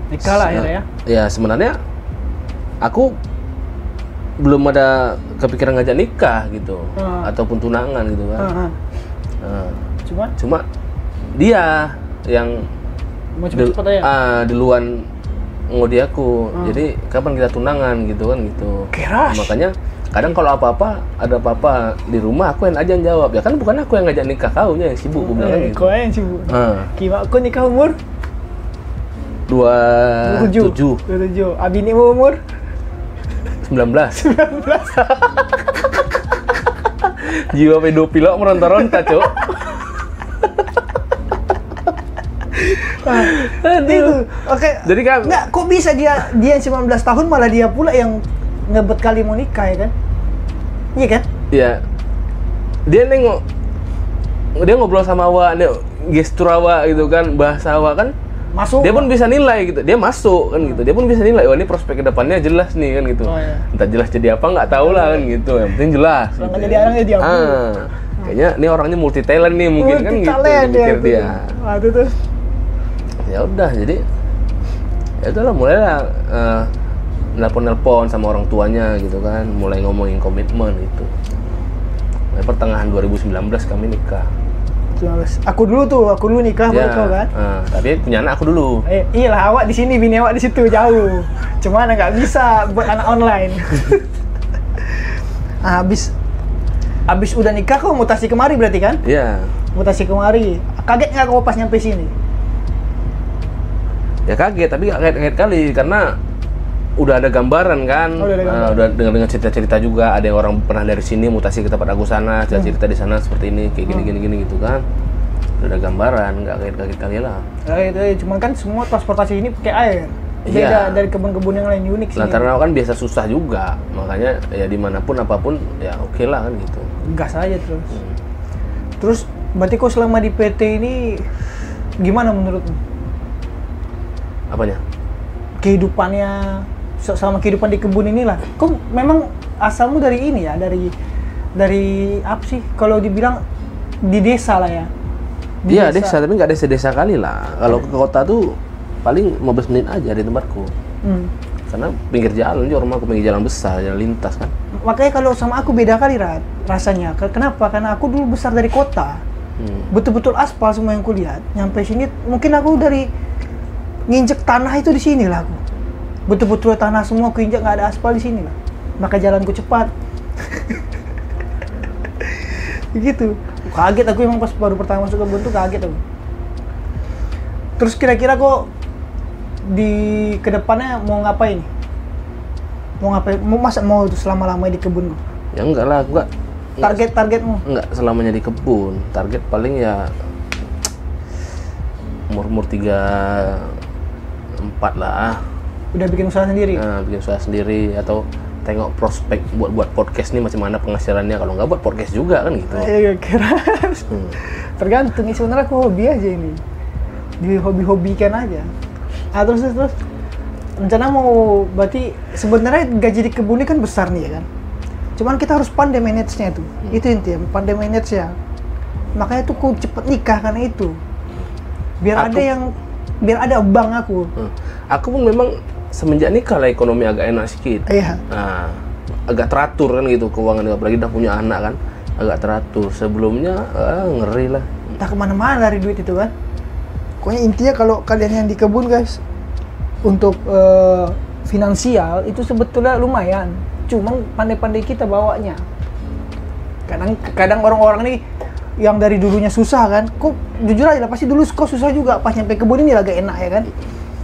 B: nikah lah akhirnya ya.
A: Ya sebenarnya aku belum ada kepikiran ngajak nikah gitu, ataupun tunangan gitu kan. Cuma dia yang
B: mau cepet-cepet aja.
A: Duluan ngodi aku. Jadi kapan kita tunangan gitu kan gitu.
B: Keras.
A: Makanya kadang kalau apa-apa ada apa-apa di rumah aku yang aja yang jawab. Ya kan bukan aku yang ngajak nikah, kaunya yang sibuk bilang gitu.
B: Kau yang sibuk. Kira aku nikah umur
A: 27.
B: Abi ini umur
A: 19. Jiwa pedofil meronta-ronta, Cok.
B: Itu. Oke.
A: Jadi kan
B: enggak, kok bisa dia yang 19 tahun malah dia pula yang ngebet kali mau nikah ya kan? Iya kan?
A: Iya. Dia ngobrol sama awak, dia gestur awak gitu kan, bahasa awak kan.
B: Masuk.
A: Dia pun bisa nilai gitu. Dia masuk kan gitu. Dia pun bisa nilai, oh ini prospek kedepannya jelas nih kan gitu.
B: Iya.
A: Entah jelas jadi apa nggak tahu lah kan gitu. Yang penting jelas.
B: Kalau
A: gitu.
B: jadi orang jadi apa?
A: Kayaknya ini orangnya multi talent nih mungkin kan gitu. Mikir dia.
B: Aduh tuh.
A: Ya udah, jadi ya udahlah mulailah nelpon sama orang tuanya gitu kan, mulai ngomongin komitmen itu. Pertengahan 2019 kami nikah.
B: Aku dulu nikah baru kau kan?
A: Tapi punya anak aku dulu.
B: Iyalah, awak di sini, bini awak di situ jauh. Cuma nggak bisa buat anak online. Habis udah nikah kau mutasi kemari berarti kan?
A: Iya.
B: Mutasi kemari. Kaget nggak kau pas nyampe sini?
A: Ya kaget, tapi gak kaget kali karena udah ada gambaran kan. Udah dengar cerita-cerita juga, ada yang orang pernah dari sini mutasi ke tempat aku sana, cerita di sana seperti ini, kayak gini gitu kan. Udah ada gambaran, nggak kaget kali lah.
B: Cuman kan semua transportasi ini pakai air. Beda dari kebun-kebun yang lain, unik sih.
A: Lantaran kan biasa susah juga, makanya ya dimanapun apapun ya oke lah kan gitu.
B: Gas aja terus. Terus berarti kok selama di PT ini gimana menurutmu?
A: Apanya?
B: Kehidupannya sama kehidupan di kebun inilah. Kok memang asalmu dari ini ya, dari apa sih? Kalau dibilang di desa lah ya.
A: Iya desa, tapi nggak desa kali lah. Kalau ke kota tuh paling 15 menit aja di tempatku. Karena pinggir jalan, rumahku pinggir jalan besar, jalan lintas kan.
B: Makanya kalau sama aku beda kali rasanya. Kenapa? Karena aku dulu besar dari kota. Betul-betul aspal semua yang kulihat. Nyampe sini mungkin aku dari nginjek tanah itu di sini lah aku. Betul-betul tanah semua aku injek, nggak ada aspal di sini lah. Maka jalanku cepat. Gitu. Kaget aku emang pas baru pertama masuk kebun tuh kaget aku. Terus kira-kira kok di kedepannya mau ngapain? Mau selama-lamanya di kebun kok?
A: Ya enggak lah,
B: Targetmu?
A: Enggak selamanya di kebun. Target paling ya umur 34 lah.
B: Udah bikin usaha sendiri?
A: Bikin usaha sendiri atau tengok prospek buat podcast nih macam mana penghasilannya. Kalau nggak buat podcast juga kan gitu.
B: Iya kira. Tergantung, sebenarnya aku hobi aja ini. Hobi-hobikan aja. Terus rencana mau berarti sebenarnya gaji di kebun ini kan besar nih ya kan. Cuman kita harus pandai manage-nya tuh. Itu intinya, pandai manage ya. Makanya tuh aku cepet nikah karena itu. Biar ada bank aku.
A: Aku pun memang semenjak nikah lah ekonomi agak enak sedikit.
B: Iya.
A: Agak teratur kan gitu keuangan, apalagi udah punya anak kan, agak teratur. Sebelumnya ngeri lah.
B: Entah kemana-mana dari duit itu kan. Pokoknya intinya kalau kalian yang di kebun guys, untuk finansial itu sebetulnya lumayan. Cuma pandai-pandai kita bawanya. Kadang orang-orang nih yang dari dulunya susah kan, kok jujur aja lah pasti dulu kok susah juga, pas nyampe kebun ini agak enak ya kan.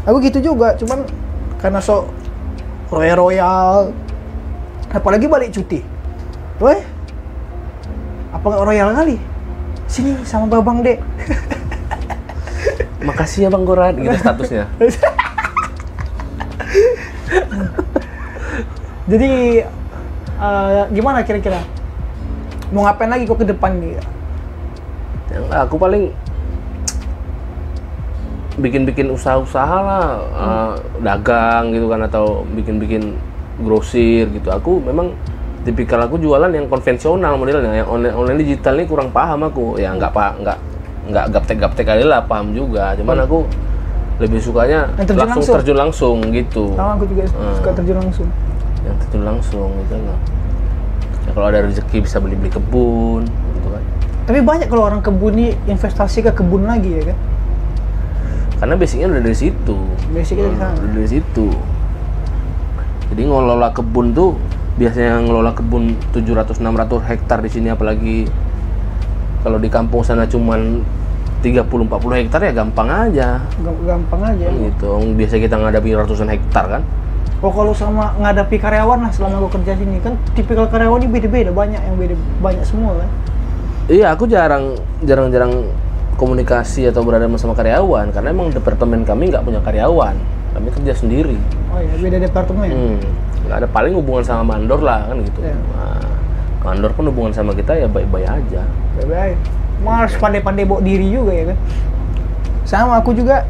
B: Aku gitu juga, cuman karena sok royal, apalagi balik cuti. Apa nggak royal kali? Sini sama Babang Dek.
A: Makasih ya Bang Goran, gitu statusnya.
B: Jadi gimana kira-kira? Mau ngapain lagi kok ke depan nih?
A: Aku paling bikin usaha-usaha lah, dagang gitu kan, atau bikin grosir gitu. Aku memang tipikal aku jualan yang konvensional modelnya, yang online digital ini kurang paham aku. Ya nggak gaptek kali lah, paham juga. Cuman aku lebih sukanya terjun langsung gitu.
B: Aku juga suka terjun langsung.
A: Yang terjun langsung gitu loh. Ya, kalau ada rezeki bisa beli kebun gitu kan.
B: Tapi banyak kalau orang kebun nih investasi ke kebun lagi ya kan?
A: Karena basicnya udah dari situ.
B: Basicnya dari sana.
A: Dari situ. Jadi ngelola kebun tuh biasanya ngelola kebun 700-600 hektar di sini, apalagi kalau di kampung sana cuman 30-40 hektar ya gampang aja.
B: Gampang aja.
A: Gitu. Biasa kita ngadapi ratusan hektar kan.
B: Oh, kalau sama ngadapi karyawan lah selama gue kerja sini kan tipikal karyawan ini beda-beda, banyak semua kan.
A: Iya, aku jarang komunikasi atau berada sama karyawan karena emang departemen kami nggak punya karyawan, kami kerja sendiri.
B: Oh iya, beda departemen.
A: Nggak ada, paling hubungan sama mandor lah kan gitu.
B: Yeah.
A: Nah, mandor pun hubungan sama kita ya baik-baik aja.
B: Baik-baik. Harus pandai-pandai bawa diri juga ya kan. Sama aku juga.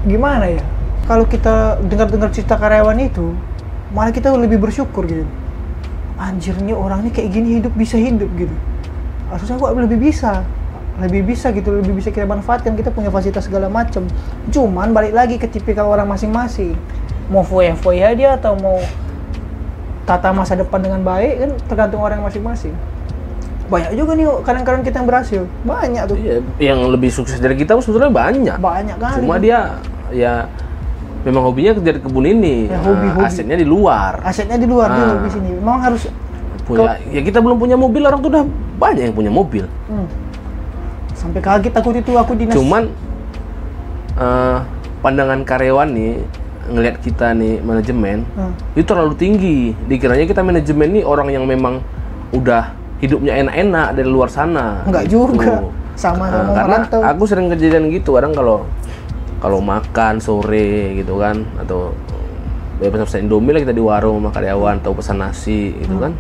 B: Gimana ya? Kalau kita dengar cerita karyawan itu, malah kita lebih bersyukur gitu. Anjir, nih orang ini kayak gini bisa hidup gitu. Harusnya kok lebih bisa gitu, lebih bisa kita manfaatkan, kita punya fasilitas segala macam. Cuman balik lagi ke tipikal orang masing-masing. Mau foya-foya dia atau mau tata masa depan dengan baik kan tergantung orang masing-masing. Banyak juga nih kadang-kadang kita yang berhasil, banyak tuh.
A: Iya, yang lebih sukses dari kita sebetulnya banyak.
B: Banyak kan.
A: Cuma dia ya memang hobinya kerja di kebun ini.
B: Ya, hobi.
A: Asetnya di luar.
B: Dia hobi sini. Memang harus
A: punya. Ya kita belum punya mobil, orang tuh udah banyak yang punya mobil.
B: Sampai kaget aku dinas.
A: Cuman pandangan karyawan nih ngelihat kita nih manajemen itu terlalu tinggi. Dikiranya kita manajemen nih orang yang memang udah hidupnya enak-enak dari luar sana.
B: Enggak
A: gitu.
B: juga. Sama-sama
A: karena
B: merantau.
A: aku sering kejadian gitu, kadang kalau makan sore gitu kan, atau pesan Indomie lah kita di warung sama karyawan, atau pesan nasi gitu kan.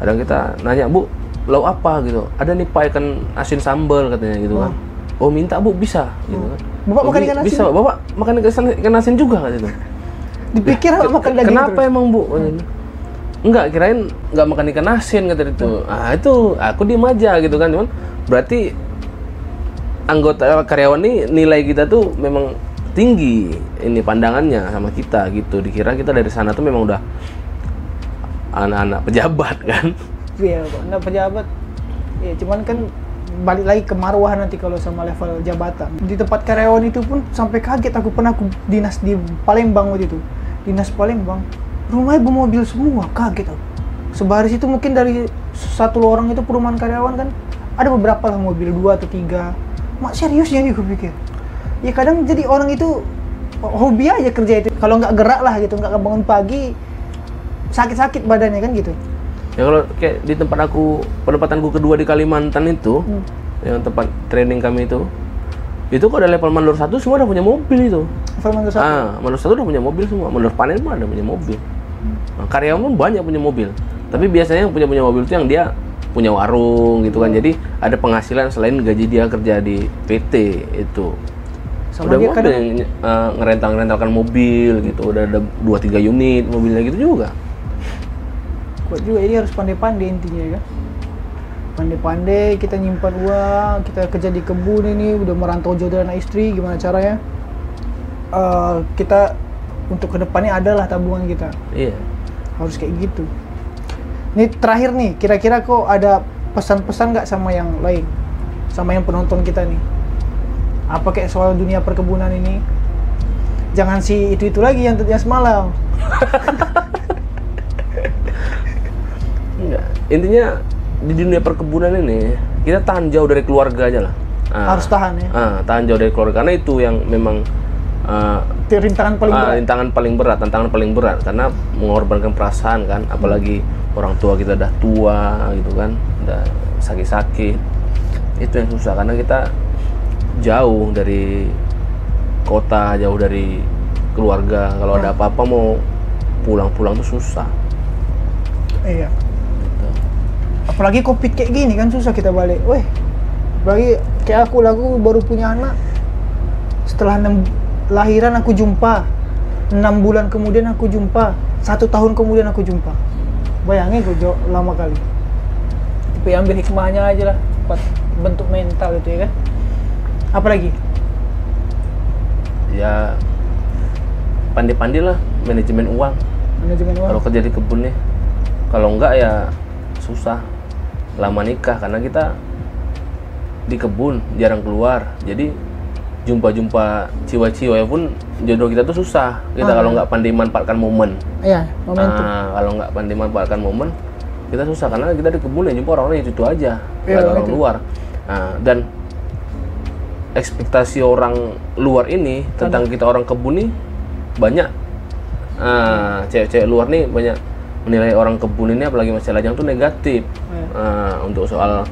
A: Kadang kita nanya, "Bu, lauk apa?" gitu. "Ada nih Pak, ikan asin sambal," katanya gitu kan. "Oh, minta Bu, bisa." Gitu kan.
B: Bapak makan ikan asin?
A: Bisa, Bapak makan ikan asin juga gitu.
B: Dipikir makan daging.
A: Kenapa
B: terus?
A: Emang Bu? Enggak, kirain enggak makan ikan asin kata itu. Itu aku diem aja gitu kan. Cuman berarti anggota karyawan nih nilai kita tuh memang tinggi ini pandangannya sama kita gitu. Dikira kita dari sana tuh memang udah anak-anak pejabat kan.
B: Iya, anak pejabat. Ya, cuman kan balik lagi ke marwah nanti kalau sama level jabatan. Di tempat karyawan itu pun sampai kaget aku dinas di Palembang waktu itu. Dinas Palembang. Rumahnya bermobil semua, kaget aku. Sebaris itu mungkin dari satu orang itu perumahan karyawan kan ada beberapa lah mobil, 2 atau 3. Mak serius jadi aku pikir. Ya kadang jadi orang itu hobi aja kerja itu. Kalau nggak gerak lah gitu, nggak bangun pagi, sakit-sakit badannya kan gitu.
A: Ya kalau kayak di penempatanku kedua di Kalimantan itu, yang tempat training kami itu kok ada level mandor 1 semua udah punya mobil itu.
B: Level mandor 1?
A: Mandor 1 udah punya mobil semua, mandor panen pun ada punya mobil. Nah, karyawan pun banyak punya mobil. Tapi biasanya yang punya mobil itu yang dia punya warung gitu kan. Jadi ada penghasilan selain gaji dia kerja di PT itu. Sama udah dia mobil yang ngerentalkan mobil gitu, udah ada 2-3 unit mobilnya gitu juga.
B: Kuat juga, ini harus pandai-pandai intinya ya. Pandai-pandai kita nyimpan uang, kita kerja di kebun ini, udah merantau jauh dari anak istri, gimana caranya? Kita untuk kedepannya adalah tabungan kita.
A: Iya.
B: Harus kayak gitu. Ini terakhir nih, kira-kira kok ada pesan-pesan nggak sama yang lain? Sama yang penonton kita nih? Apa kayak soal dunia perkebunan ini? Jangan si itu lagi yang semalam.
A: Enggak. Intinya di dunia perkebunan ini kita tahan jauh dari keluarga aja lah.
B: Harus tahan ya.
A: Tahan jauh dari keluarga karena itu yang memang
B: rintangan paling berat.
A: Tantangan paling berat karena mengorbankan perasaan kan, apalagi orang tua kita udah tua gitu kan, udah sakit-sakit. Itu yang susah karena kita jauh dari kota, jauh dari keluarga. Kalau ada apa-apa mau pulang-pulang tuh susah.
B: Iya. Apalagi COVID kayak gini kan susah kita balik. Apalagi kayak aku baru punya anak. Setelah 6 lahiran aku jumpa. 6 bulan kemudian aku jumpa. 1 tahun kemudian aku jumpa. Bayangin gue jauh lama kali. Tapi ambil hikmahnya aja lah buat bentuk mental itu ya kan. Apalagi?
A: Ya pandai-pandai lah manajemen uang.
B: Manajemen uang.
A: Kalau kerja di kebun nih, kalau enggak ya susah lama nikah karena kita di kebun jarang keluar. Jadi jumpa-jumpa ciwa-ciwa pun jodoh kita tuh susah. Kita kalau nggak pandai manfaatkan momen.
B: Iya, momentum.
A: Kalau nggak pandai manfaatkan momen, kita susah karena kita di kebun ya jumpa orang-orang itu aja,
B: Iya,
A: nggak ada orang
B: itu.
A: luar. Dan ekspektasi orang luar ini tentang kita orang kebun nih banyak. Cewek-cewek luar nih banyak menilai orang kebun ini apalagi Mas Lajang tuh negatif. Untuk soal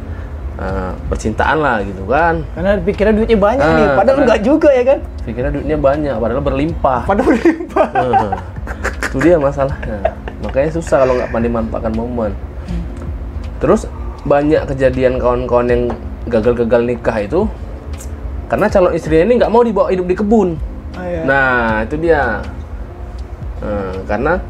A: percintaan lah gitu kan.
B: Karena pikirnya duitnya banyak nih, padahal enggak juga ya kan?
A: Pikirnya duitnya banyak, padahal berlimpah.
B: Padahal berlimpah.
A: Itu dia masalahnya. Makanya susah kalau nggak pandai manfaatkan momen. Terus banyak kejadian kawan-kawan yang gagal-gagal nikah itu karena calon istrinya ini nggak mau dibawa hidup di kebun.
B: Iya.
A: Nah itu dia. Karena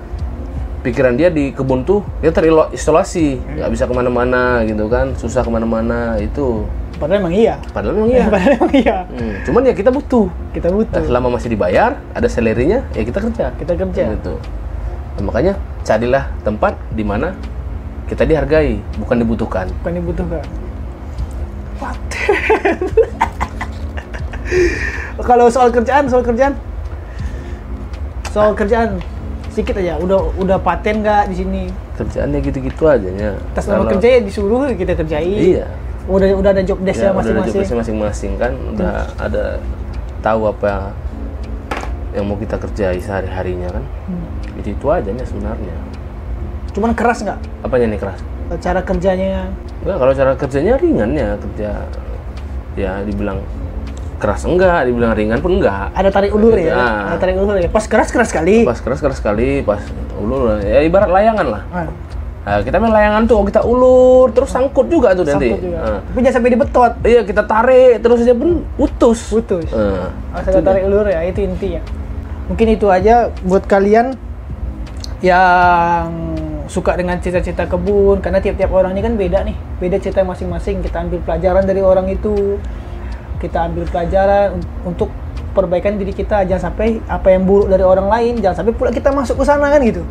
A: pikiran dia di kebun tuh dia terisolasi, nggak bisa kemana-mana gitu kan, susah kemana-mana itu.
B: Padahal emang iya.
A: Padahal memang iya.
B: Padahal emang iya.
A: Cuman ya kita butuh.
B: Kita butuh.
A: Nah, selama masih dibayar, ada salary-nya, ya kita kerja.
B: Kita kerja.
A: Gitu. Nah, makanya carilah tempat di mana kita dihargai, bukan dibutuhkan.
B: Bukan dibutuhkan. Paten. Kalau soal kerjaan sedikit aja. Udah paten nggak di sini?
A: Kerjaannya gitu-gitu aja ya.
B: Atas nama kerja ya disuruh kita kerjain.
A: Iya.
B: Udah ada job desk-nya
A: Udah ada job
B: masing-masing.
A: desk-nya masing-masing kan, udah ada tahu apa yang mau kita kerjai sehari-harinya kan. Jadi itu aja sebenarnya.
B: Cuman keras nggak?
A: Apanya nih keras?
B: Cara kerjanya?
A: Enggak, kalau cara kerjanya ringan ya, kerja ya dibilang keras enggak, dibilang ringan pun enggak.
B: Ada tarik ulur ya?
A: Nah.
B: Ada tarik ulur ya? Pas keras sekali.
A: Pas keras sekali, pas ulur ya ibarat layangan lah.
B: Ah,
A: Nah, kita main layangan tuh kita ulur terus sangkut juga tuh nanti.
B: sangkut juga. Tapi jangan sampai dibetot.
A: Iya, kita tarik terus aja pun putus.
B: Putus. Asal
A: itu
B: tarik ulur ya, itu intinya. Mungkin itu aja buat kalian yang suka dengan cita-cita kebun, karena tiap-tiap orang ini kan beda nih, beda cerita masing-masing. Kita ambil pelajaran dari orang itu, kita ambil pelajaran untuk perbaikan diri kita. Jangan sampai apa yang buruk dari orang lain, jangan sampai pula kita masuk ke sana kan gitu.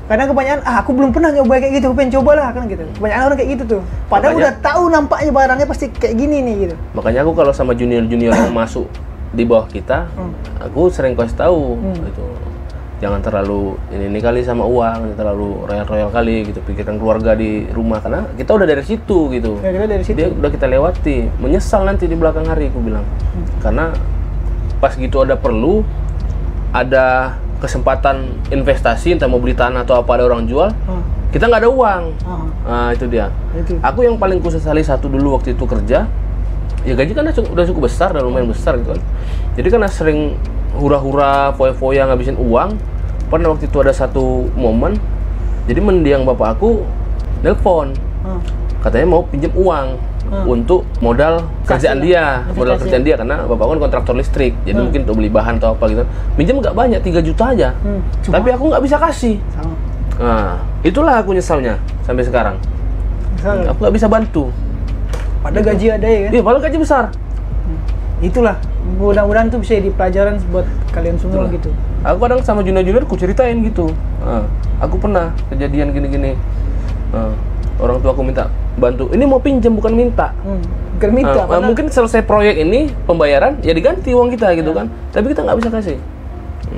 B: Karena kebanyakan, aku belum pernah nyoba kayak gitu, aku pengen coba lah kan gitu. Kebanyakan orang kayak gitu tuh. Padahal udah tahu nampaknya barangnya pasti kayak gini nih gitu.
A: Makanya aku kalau sama junior-junior yang masuk di bawah kita, aku sering kasih tahu gitu. Jangan terlalu ini kali sama uang, terlalu royal kali gitu. Pikirkan keluarga di rumah karena kita udah dari situ gitu.
B: Ya, kita dari situ.
A: Dia udah kita lewati, menyesal nanti di belakang hari aku bilang. Karena pas gitu ada kesempatan investasi, entah mau beli tanah atau apa ada orang jual, kita nggak ada uang. Nah itu dia. Aku yang paling kusesali satu dulu waktu itu kerja, ya gaji kan udah cukup besar dan lumayan besar gitu kan. Jadi karena sering hura-hura, foya-foya ngabisin uang, pernah waktu itu ada satu momen, jadi mendiang bapak aku nelpon, katanya mau pinjam uang untuk modal kerjaan dia, karena bapak kan kontraktor listrik, jadi mungkin untuk beli bahan atau apa gitu. Minjem nggak banyak, 3 juta aja, tapi aku nggak bisa kasih. Nah, itulah aku nyesalnya sampai sekarang. Aku nggak bisa bantu.
B: Padahal gaji ada ya kan?
A: Iya, padahal gaji besar.
B: Itulah, mudah-mudahan tuh bisa jadi pelajaran buat kalian semua gitu.
A: Aku kadang sama junior-junior ku ceritain gitu. Aku pernah kejadian gini-gini. Orang tua aku minta bantu. Ini mau pinjam bukan minta.
B: Bukan minta.
A: Mungkin selesai proyek ini pembayaran ya diganti uang kita gitu kan. Tapi kita nggak bisa kasih.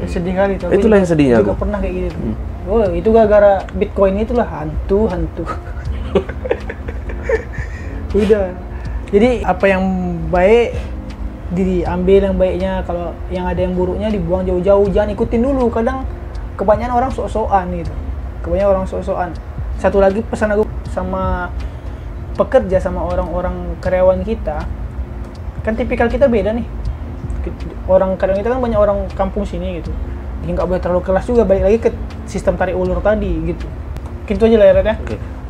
B: Sedih kali. Tapi
A: itulah yang sedihnya
B: juga
A: aku.
B: Pernah kayak gitu. Oh, itu gara-gara Bitcoin itulah hantu. Udah. Jadi apa yang baik diambil yang baiknya, kalau yang ada yang buruknya dibuang jauh-jauh. Jangan ikutin dulu. Kadang kebanyakan orang sok-sokan gitu. Satu lagi pesan aku sama pekerja, sama orang-orang karyawan kita, kan tipikal kita beda nih. Orang karyawan kita kan banyak orang kampung sini gitu, jadi nggak boleh terlalu keras juga. Balik lagi ke sistem tarik ulur tadi gitu. Mungkin itu aja lah ya Red ya.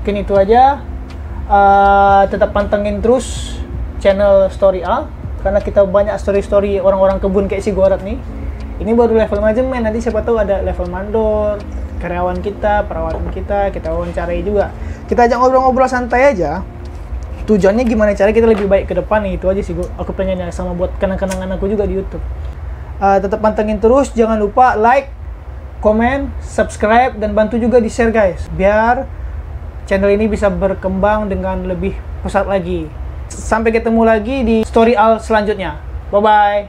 B: Mungkin itu aja. Tetap pantengin terus channel Story A, karena kita banyak story-story orang-orang kebun kayak si Gorat nih. Ini baru level manajemen, nanti siapa tahu ada level mandor, karyawan kita, perawatan kita wawancarai juga. Kita ajak ngobrol-ngobrol santai aja. Tujuannya gimana cara kita lebih baik ke depan, itu aja sih aku pengennya, sama buat kenang-kenangan aku juga di YouTube. Tetap pantengin terus, jangan lupa like, komen, subscribe, dan bantu juga di share guys, biar channel ini bisa berkembang dengan lebih pesat lagi. Sampai ketemu lagi di story Al selanjutnya. Bye bye.